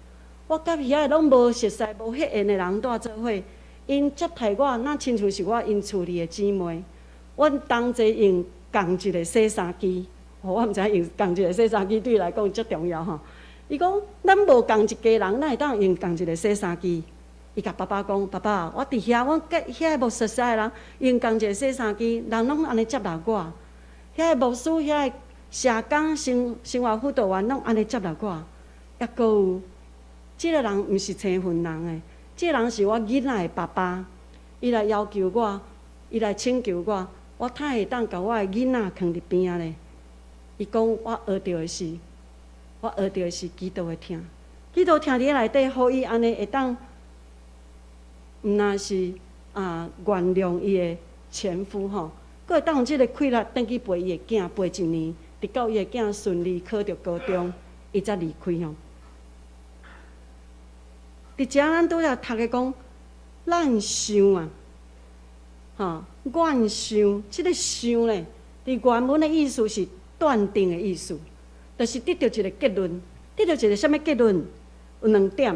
我甲遐个拢无熟悉、无血缘的人住做伙，因接待我，那亲像是我因厝里的姊妹。阮同齐用共一个洗衫机，我毋知影用共一个洗衫机对伊来讲足重要吼。伊讲咱无共一家人，哪会当用共一个洗衫机？伊甲爸爸讲：“爸爸，我伫遐，我甲遐个无熟悉的人用共一个洗衫机，人拢安尼接纳我。遐个牧师、遐个社工、生活辅导员拢安尼接纳我。抑阁有，即个人毋是青云人诶，即个人是我囡仔的爸爸。伊来要求我，伊来请求我，我太会当甲我的囡仔囥伫边仔咧。伊讲我学到的是基督的疼，基督疼伫内底，互伊安尼会当。”毋那是原谅伊的前夫吼，佫会当用即个气力转去陪伊的囝，陪一年，直到伊的囝顺利考着高中，伊才离开吼。伫遮咱拄则读的讲，咱想啊，愿想，即个想咧，伫原文的意思是断定的意思，就是得到一个结论，得到一个什么结论？有2点，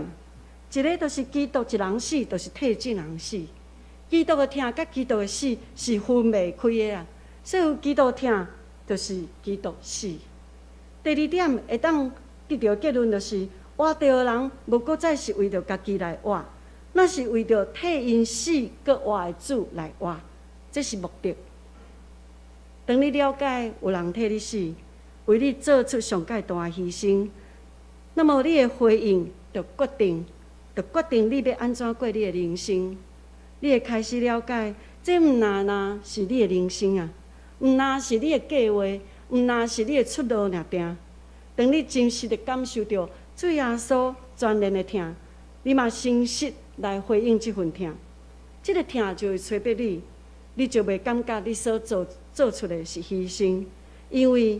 一个就是基督一人死，就是替众人死。基督的疼甲基督的死是分袂开的啊，所以基督疼就是基督死。第2点会当得到结论，就是活着的人无搁再是为着家己来活，那是为着替因死搁活的主来活，这是目的。当你了解有人替你死，为你做出上介大的牺牲，那么你的回应就决定你要安怎过你的人生。你会开始了解，这毋那是你的人生啊，毋那是你的计划，毋那是你的出路尔定。当你真实的感受到主耶稣全然的疼，你嘛诚实来回应这份疼，这个疼就会催逼你，你就袂感觉你所做出的是牺牲，因为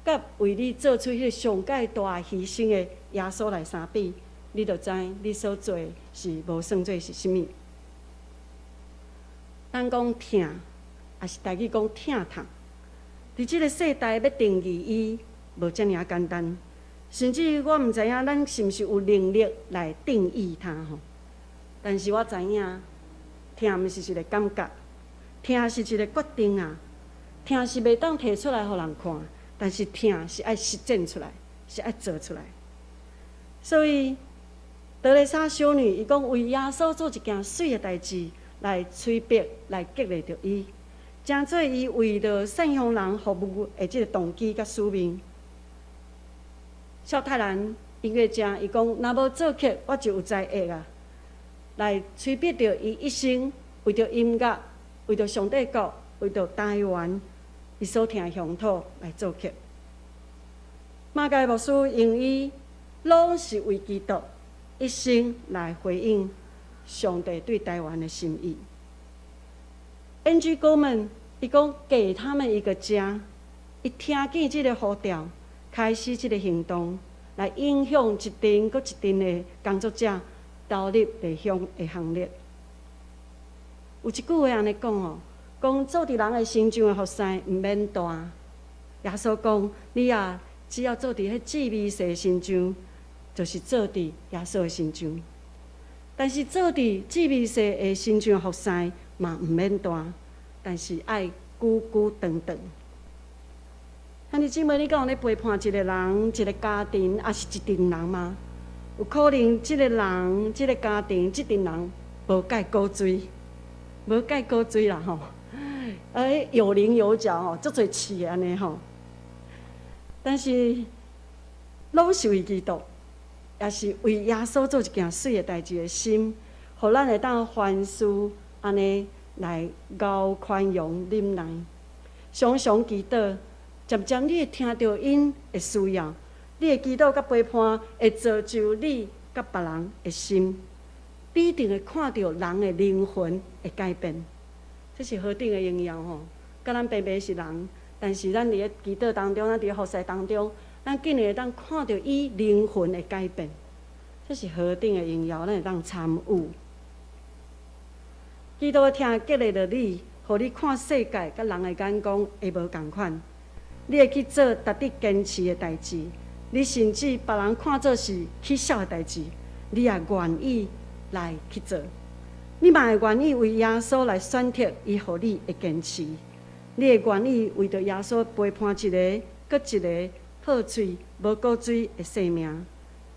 甲为你做出迄个上介大牺牲的耶稣来相比，你就知你所做的是无算做是啥物。咱讲疼，也是台语讲疼痛，伫即个世代要定义伊，无遮尔简单。甚至我毋知影咱是毋是有能力来定义它吼。但是我知影，疼毋是一个感觉，疼是一个决定啊。疼是袂当摕出来互人看，但是疼是爱实践出来，是爱做出来。所以，德蕾莎修女伊讲为耶稣做一件水的代志。来催逼，来激励着伊，诚做伊为着善向人服务的即个动机甲使命。萧泰然音乐家伊讲，若无做客，我就有才艺啊！来催逼着伊一生为着音乐，为着上帝国，为着台湾，伊所听的乡土来做客。马介牧师用伊拢是为基督一生来回应上帝对台湾的心意。N.G. 哥们，伊讲给他们一个家，伊听见这个呼召，开始这个行动，来影响一阵搁一阵的工作者投入离乡的行列。有一句话安尼讲哦，讲做伫人的心上的福生毋免大。耶稣讲，你啊，只要做伫迄至美事的心上，就是做伫耶稣的心上。但是做伫至美事的心上福生嘛毋免大，但是爱久久长长。兄弟姊妹，你敢有咧陪伴一个人、一个家庭，也是一群人吗？有可能这个人、这个家庭、这群人无介高追，无介高追啦吼。有棱有角吼，足侪刺安尼吼。但是拢是为基督。也是为耶稣做一件水的代志的心，互咱会当凡事安尼来熬宽容忍耐，常常祈祷，渐渐你会听到因的需要，你的祈祷甲陪伴会造就你甲别人的心，你一定会看到人的灵魂会改变。这是何等的荣耀吼！甲咱平平是人，但是咱伫咧祈祷当中，咱伫咧服侍当中。咱竟然会当看到伊灵魂的改变，这是何等的荣耀！咱会当参与。基督听激励着你，互你看世界甲人的眼光会无共款。你会去做值得坚持的代志，你甚至别人看做是取笑的代志，你也愿意来去做。你嘛会愿意为耶稣来选择伊，互你的坚持。你会愿意为着耶稣陪伴一个搁一个。破碎无过水的生命，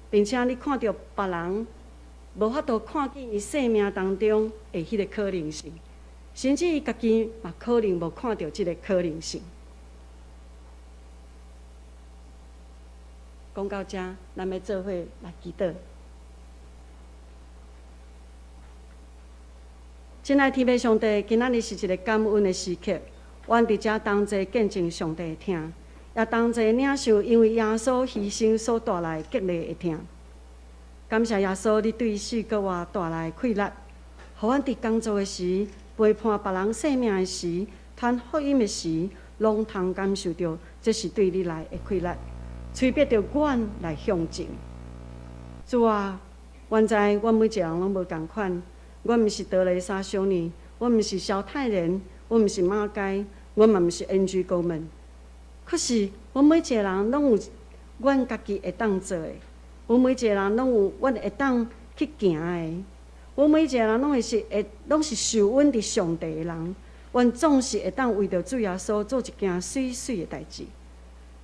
并且你看到别人无法度看见伊生命当中的迄个可能性，甚至伊家己嘛可能无看到即个可能性。讲到这，咱要做伙来祈祷。亲爱的天父上帝，今仔日是一个感恩的时刻，阮伫遮同齐见证上帝的疼。也同齐领受，因为耶稣牺牲所带来激励的疼。感谢耶稣，你对死搁活带来快乐，互阮伫工作的时、陪伴别人生命的时、传福音的时，拢通感受到这是对你来的快乐，催逼着阮来向前。主啊，阮知阮每一个人拢无共款，阮毋是德蕾莎修女，阮毋是萧泰然，阮毋是马街，阮嘛毋是 N.G. 哥们。可是，阮每一个人拢有阮家己会当做的。阮每一个人拢有阮会当去行的。阮每一个人拢是受稳伫上帝的人。阮总是会当为着主耶稣做一件水水的代志。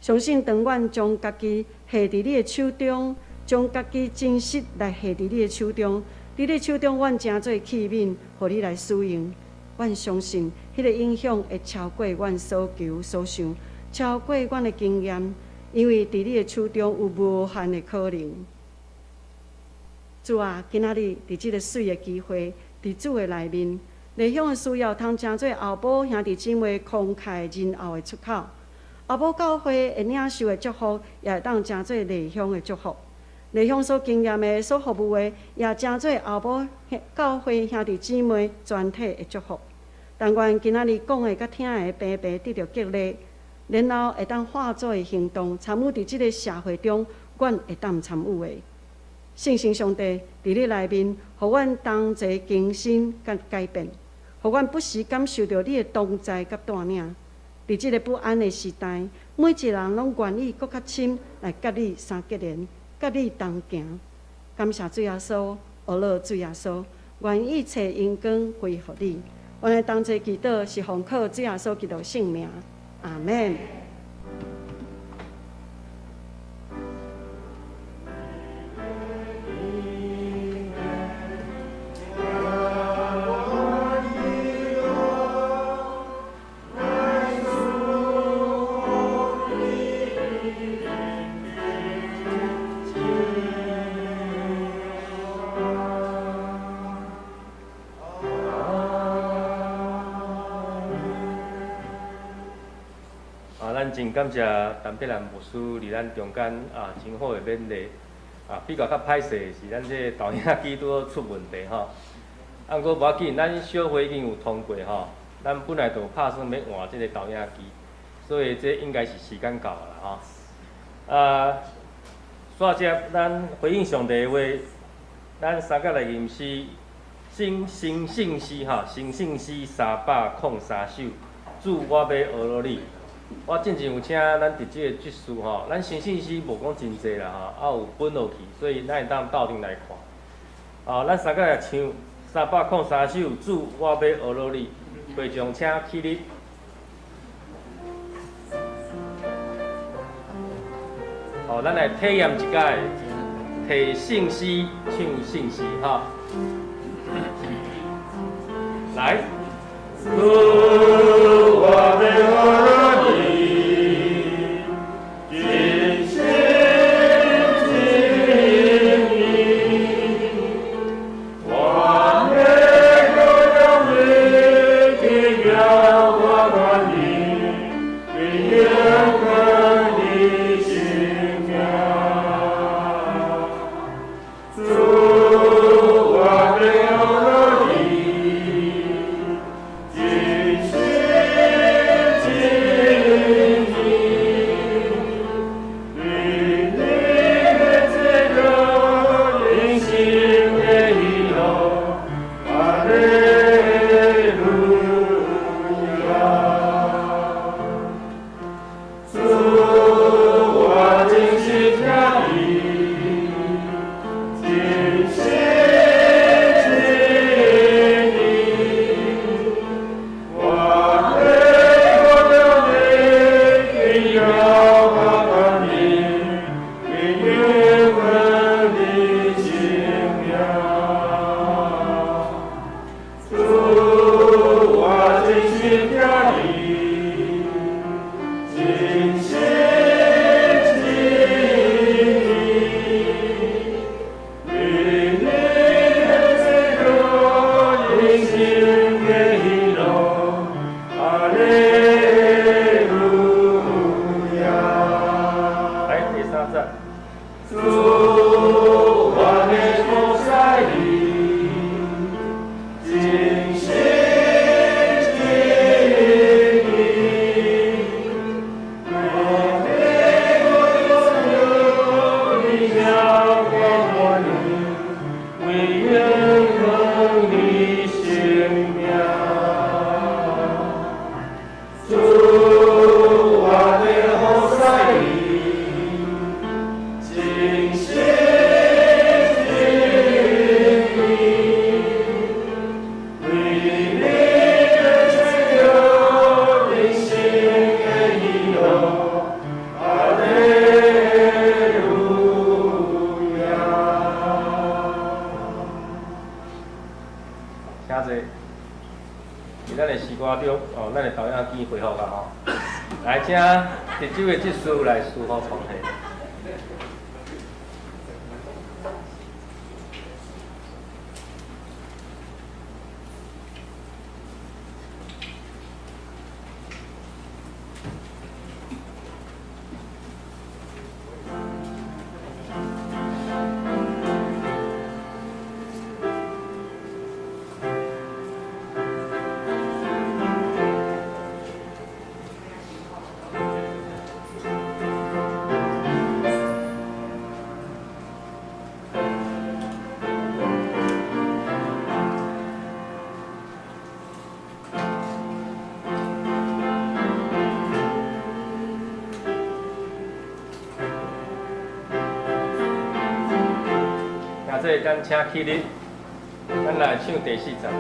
相信当阮将家己下伫你的手中，将家己真实来下伫你的手中，伫你手中，阮诚做器皿，互你来使用。阮相信，迄个影响会超过阮所求所想，超过阮的经验，因为伫你的手中有无限的可能。主啊，今仔日伫即个水的机会，伫主的内面，内向的需要，通诚做后补兄弟姊妹慷慨仁厚的出口。后补教会会领受的祝福，也会当诚做内向的祝福。内向所经验的、所服务的，也诚做后补教会兄弟姊妹全体的祝福。但愿今仔日讲的甲听的平平得到激励，然后会当化作的行动，参与伫即个社会中，阮会当参与的。信心上帝伫你内面，互阮同齐更新甲改变，互阮不时感受到你的同在甲带领。伫即个不安的时代，每一个人拢愿意搁较深来甲你相结连，甲你同行。感谢主耶稣，阿乐主耶稣，愿一切荣光归乎你。阮的同齐祈祷是奉靠主耶稣基督圣名，阿门。咱真感谢陈碧兰牧师伫咱中间真好的勉励比较较歹势是咱这导演机拄出问题吼。毋过无要紧，咱小会已经有通过吼，咱本来就拍算要换这个导演机，所以这应该是时间到了吼。煞接咱回应上帝的话，咱三角来吟诗，新信诗吼，新信诗303首，主我要学罗你。我之前有请咱伫即个爵士吼，咱新信息无讲真济啦吼，有分落去，所以咱会当斗阵来看。咱三个来唱303首《主我要学罗你》，会众请起立。咱来体验一下，摕信息唱信息吼。来，主我要学罗你。请坐。伫咱的诗歌中，咱的导演机回复啊吼，来请特首的执事来书法创下。这咱请起立，咱来唱第4站。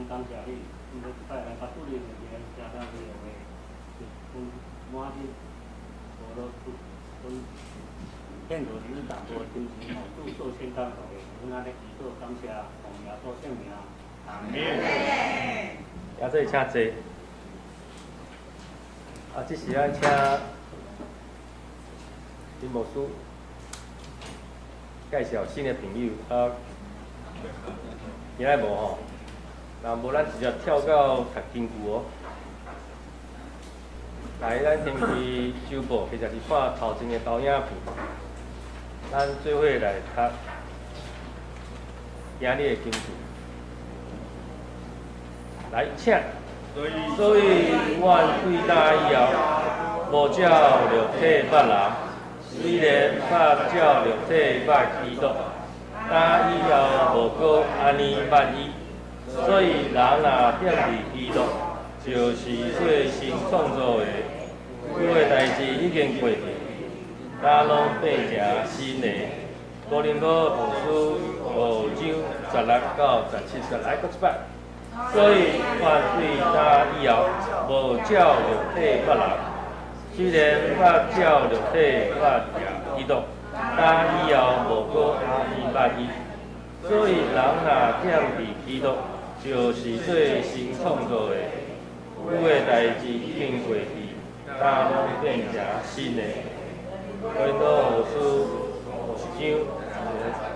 感谢你，要带来甲主任的个家长朋友的，满意，无落献作是淡薄亲情，祝寿健康大个，阮安尼祈祷感谢，奉耶稣圣名，阿门。也做请坐。这时咱请林牧师介绍新的朋友。今仔无吼。若无，咱直接跳到读经句哦。来，咱先去首部，或者是看头前的导影片，咱做伙来读今日的经句。来，请。所以，阮对大以后，无照肉体捌人，虽然捌照肉体捌基督，但以后无过安尼捌伊。所以人若踮伫基督，就是做新创造的，旧的代志已经过去，咱拢变成新的。哥林多后书5章16到17节，来搁一摆。所以凡对他以后无照肉体捌人，虽然捌照肉体捌基督，但以后无过安尼捌伊。所以人若踮伫基督，就是做新创造的，旧的代志已经过去，咱拢变成新的。哥林多后书5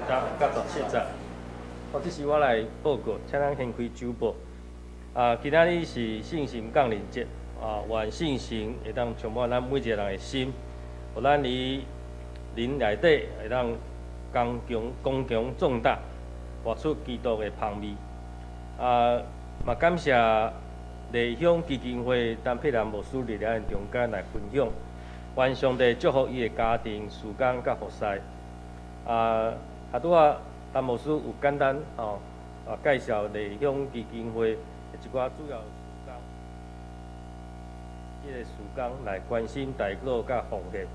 章10到17节。这是我来报告，请咱先开首报。今仔日是信心降临节，愿信心会当充满咱每一个人的心，互咱伫灵内底会当刚强壮大，活出基督的香味。嘛感谢丽乡基金会陈佩兰牧师伫咱中间来分享，愿上帝祝福伊的家庭、事工甲服侍。拄陈牧师有简单介绍丽乡基金会一寡主要事工，个事工来关心代祷甲奉献。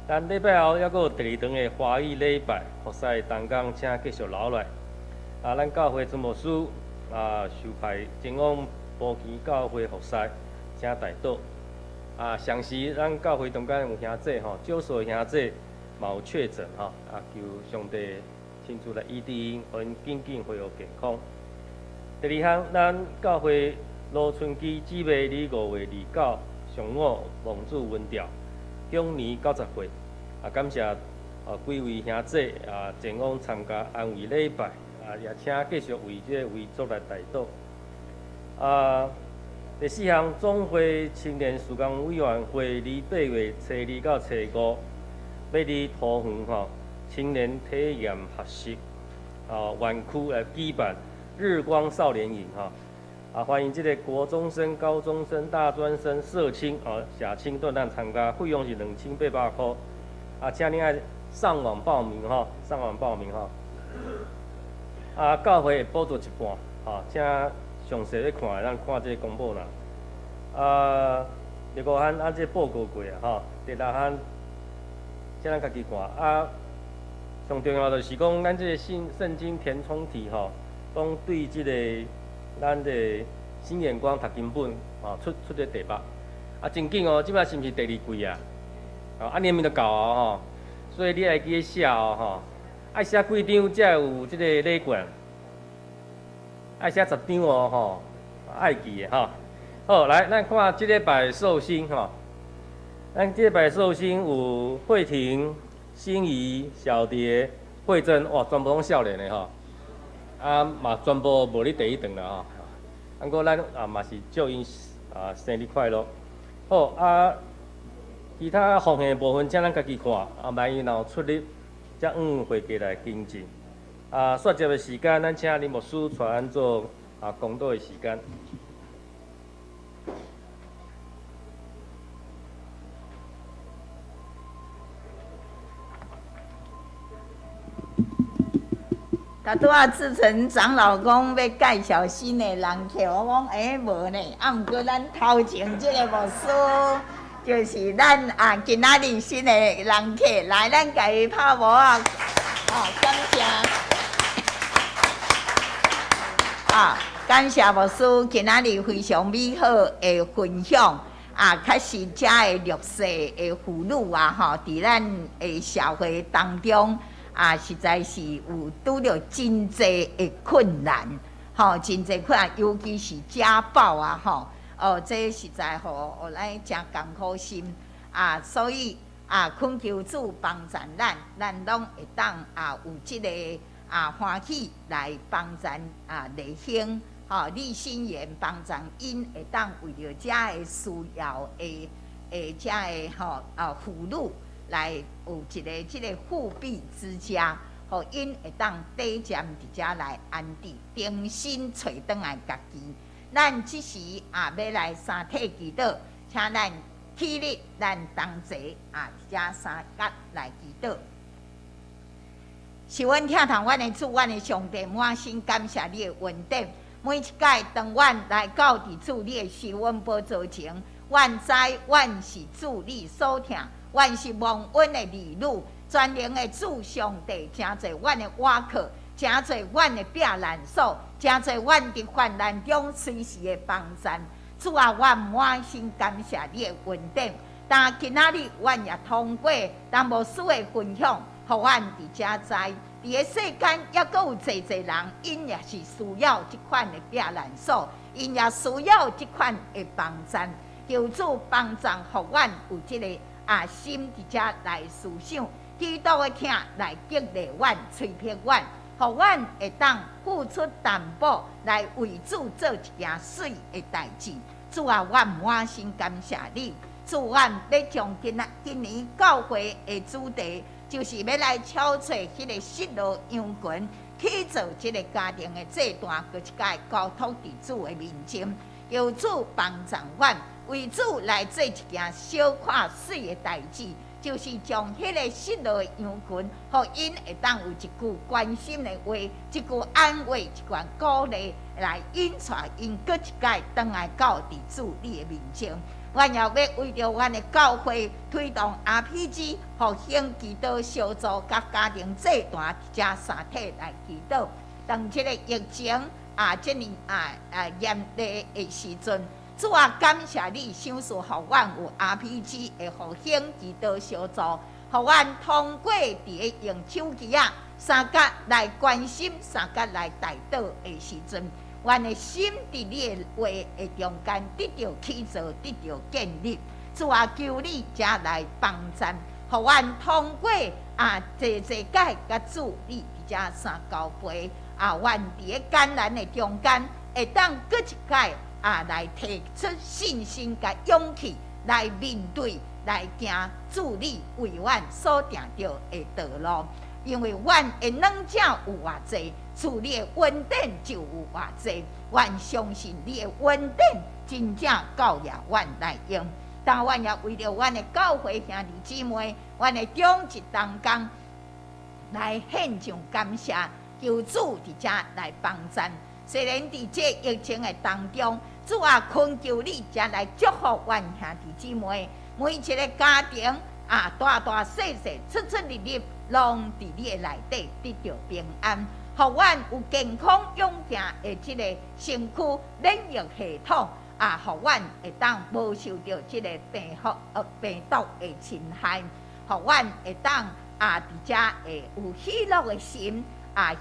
咱礼拜后还佫有第2堂的华语礼拜，服侍同工请继续留来。咱教会主牧师受派前往埔基教会服侍，请代祷。上时咱教会中间有兄弟少数兄弟嘛有确诊求上帝亲自来医治因，互因紧恢复健康。第2项，咱教会罗春基姊妹伫5月29上午蒙主文调，享年90岁。感谢几位兄弟前往参加安慰礼拜，也请继续为这位族来代祷。第4项，总会青年事工委员会伫8月初2到初5，要伫桃园青年体验学习园区来举办日光少年营欢迎这个国中生、高中生、大专生、社青社青都能参加，费用是2800块请你爱上网报名上网报名教会会补助一半请详细要看咱看这个公布啦15项按这报告过第6项请咱家己看上重要就是讲咱这个圣经填充题讲对这个咱的新眼光读经本出这题目真紧即摆是毋是第2季年面就到所以你爱记写爱写几张才有这个礼券，爱写10张爱记的好，来，咱看这礼拜寿星咱这礼拜寿星有慧婷、心怡、小蝶、慧珍，全部拢少年的嘛全部无你第1场啦不过咱嘛是祝因生日快乐。好其他奉献部分，请咱家己看万一若出入，才会家来跟进。说接的时间，咱请林牧师传做公道的时间。拄仔志成长老讲要介绍新的人客，我讲无呢，毋过咱头前即个牧师就是咱今仔日新的人客，来咱家己拍锣感谢感谢牧师今仔日非常美好的分享确实遮的弱势的妇女伫咱的社会当中。实在是有拄着真济的困难，真济困难，尤其是家暴这实在互咱真艰苦心所以恳求主帮助咱拢会当有即个欢喜来帮助弟兄立心言帮助因会当为着遮的需要的遮的妇女。来有一个即个富庇之家，互因会当短暂伫遮来安置，重新找倒来家己。咱即时要来三体祈祷，请咱起立，咱同齐伫遮三角来祈祷。是阮听从阮的主，阮的上帝，满心感谢你的恩典。每一届当阮来到伫主你的施恩宝座前，阮知阮是主你所听。阮是蒙恩的儿女，全能的主上帝，真侪阮的倚靠，真侪阮的避难所，真侪阮伫患难中随时的帮助。主啊，阮满心感谢你的恩典。但今仔日，阮也通过当牧师的分享，互阮伫遮知，伫个世间也阁有侪侪人，因也是需要即款的避难所，因也需要即款的帮助。求主帮助，互阮有即个。心伫遮来思想，基督的疼来激励阮、催迫阮，互阮会当付出淡薄来为主做一件水的代志。主啊，阮满心感谢你。主，阮要将今年教会的主题，就是要来敲找迄个失落羊群，去做即个家庭的这段，搁一届交托伫主的面前，由主帮助阮。为主来做一件小看水的代志，就是将迄个失落的羊群，互因会当有一句关心的话，一句安慰，一句鼓励，来引带因搁一届倒来到伫主你的面前。阮也要为着阮的教会推动 RPG， 互兴基督小组甲家庭这段遮三体来祈祷。当即个疫情即年严厉的时阵。主啊，感谢你赏赐互阮有 RPG 的复兴基督小组，互阮通过伫个用手机三角来关心、三角来带导的时阵，阮的心伫你的话的中间得到起造、得到建立。主啊，求你遮来帮助，互阮通过济届甲主你伫遮三交杯阮伫个艰难的中间，会当搁一届。来提出信心甲勇气，来面对，来行主你为阮所定着的道路。因为阮的软者有偌济，厝里的稳定就有偌济。阮相信你的稳定真正够也阮来用。但阮也为了阮的教会兄弟姊妹，阮的中一同工来献上感谢，求主伫遮来帮赞。虽然伫这疫情的当中，主啊，恳求你遮来祝福阮兄弟姊妹，每一个家庭大大小小、出出入入，拢伫你的内底得到平安，互阮有健康勇健的即个身躯免疫系统，互阮会当无受到即个病毒的侵害，互阮会当伫遮会有喜乐的心，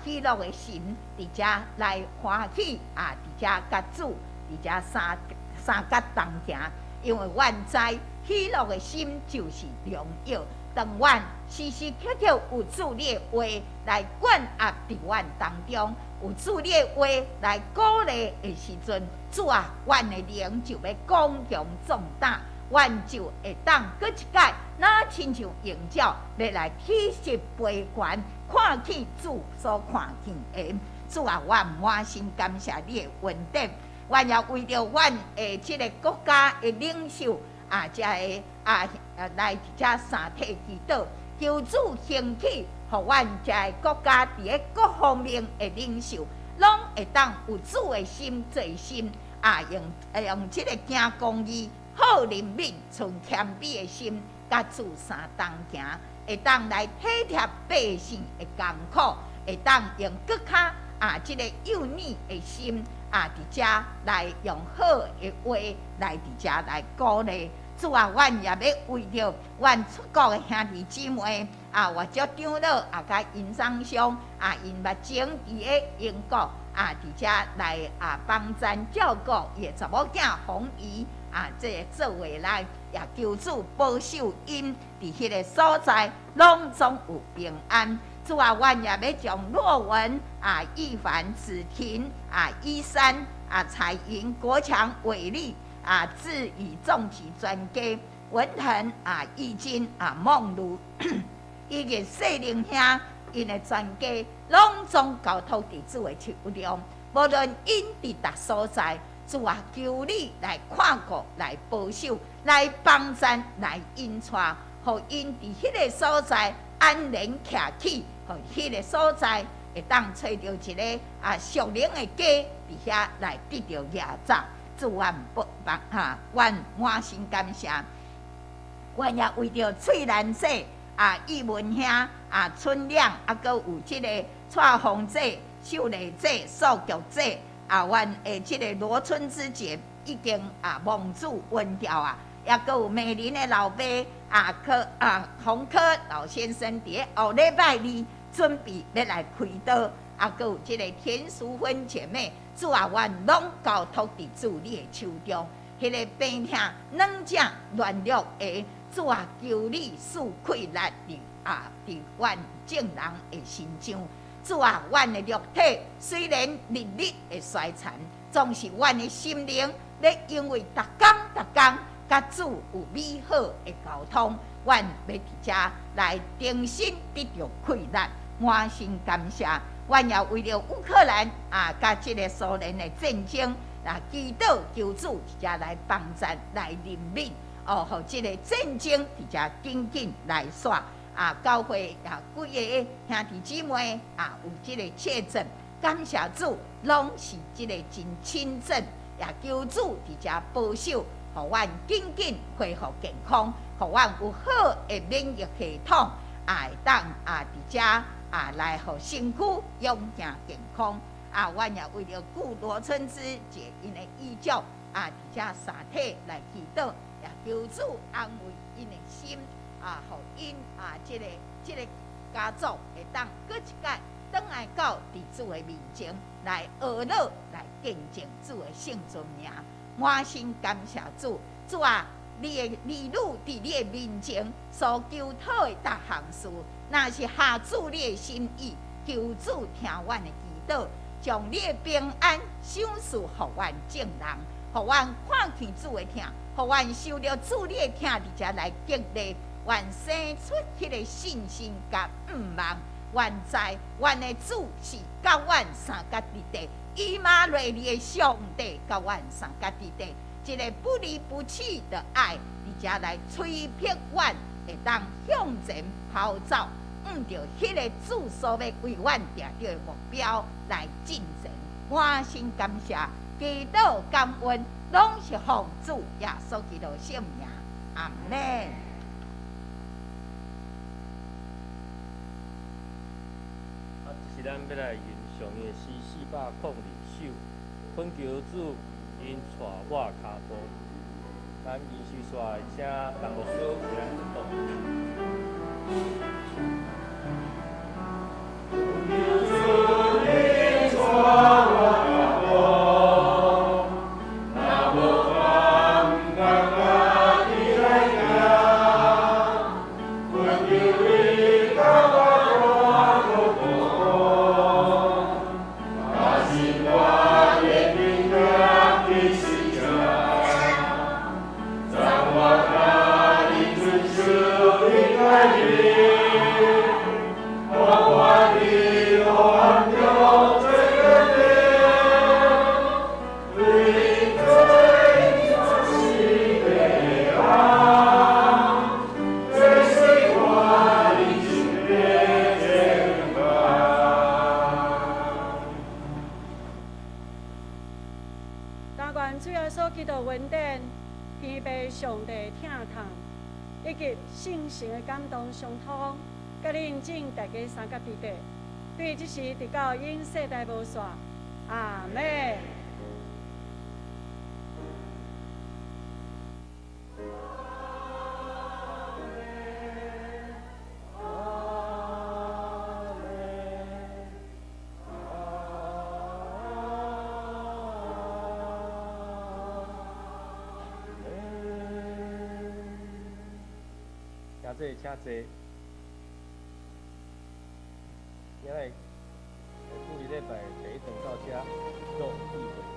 喜乐的心伫遮来欢喜，伫遮甲主伫遮三甲同行，因为阮知喜乐的心就是荣耀。当阮时时刻刻有主你的话来管压伫阮当中，有主你的话来鼓励的时阵，主啊，阮的灵就要刚强壮大，阮就会当搁一届，那亲像鹰鸟要来起势飞悬，看见主所看见的。主啊，阮满心感谢你的恩典，阮也为了阮的即个国家的领袖才会来遮三体祈祷，求主兴起，互阮遮个国家伫咧各方面的领袖，拢会当有主的心做心，用即个行公义、好人民、存谦卑的心，甲主三同行，会当来体贴百姓的艰苦，会当用搁较即个幼嫩的心，伫遮来用好的话来伫遮来鼓励。主啊，阮也要为着阮出国的兄弟姊妹或者长老甲因长兄因目前伫咧英国伫遮来帮赞照顾伊的查某囝红姨这做话来，也求主保守因伫迄个所在，拢总有平安。主啊，阮也要将若文一凡、子婷依山彩云、国强、伟丽志宇、仲奇、专家、文腾易经梦如以及细灵兄因的专家，拢总交托伫主的手中。无论因伫达所在，主啊，求你来看顾、来保守、来帮赞、来引带，互因伫迄个所在安然徛起，互迄个所在会当找到一个属灵的家，伫遐来得到野杂。主愿阮满心感谢，阮也为着翠兰姐、义文兄、春亮，阁有即个蔡凤姐、秀丽姐、素菊姐，阮的即个罗春之姐已经蒙主温调也阁有美玲的老爸洪科老先生，伫后礼拜二准备要来开刀，阁有即个田淑芬姐妹。主啊，阮拢交托伫主你的手中，迄个病痛、软者、软弱的，主啊，求你赐开力伫阮众人的心上。主啊，阮的肉体虽然日日会衰残，总是阮的心灵咧，因为逐工甲主有美好的交通，阮要伫遮来重新得到快乐，满心感谢。阮也为了乌克兰甲即个苏联的战争祈祷，求主伫遮来帮赞、来怜悯，互即个战争伫遮紧紧来煞。教会几个兄弟姊妹有即个确诊，感谢主，拢是即个真亲诊，也求主伫遮保守，互阮紧紧恢复健康，互阮有好的免疫系统，会当伫遮。来互身躯勇健健康阮也为了顾罗春之姐因的遗嘱伫遮三体来祈祷，也求主安慰因的心互因即个家族会当搁一届转来到伫主的面前来学乐，来见证主的圣尊名，满心感谢主。主啊，你的儿女伫你的面前所求讨的逐项事，若是下主你的心意，求主听阮的祈祷，将你的平安赏赐互阮众人，互阮看见主的疼，互阮受了主你的疼，伫遮来激励，阮生出迄个信心甲盼望，原在，阮的主是甲阮三甲伫地，以马内利的上帝甲阮三甲伫地，一个不离不弃的爱，而且来催迫阮会当向前跑走，着迄个主所要为阮定着的目标来进前。满心感谢，祈祷感恩，拢是奉主耶稣基督圣名，阿门。是咱要来吟上的诗402首，本求主因带我脚步，咱继续说，请陈牧师为咱指以及圣神的感动相通，甲你认证大家三甲伫地，对即时直到永世代无煞，阿门。请坐。今日故意礼拜第一堂到这，到义会。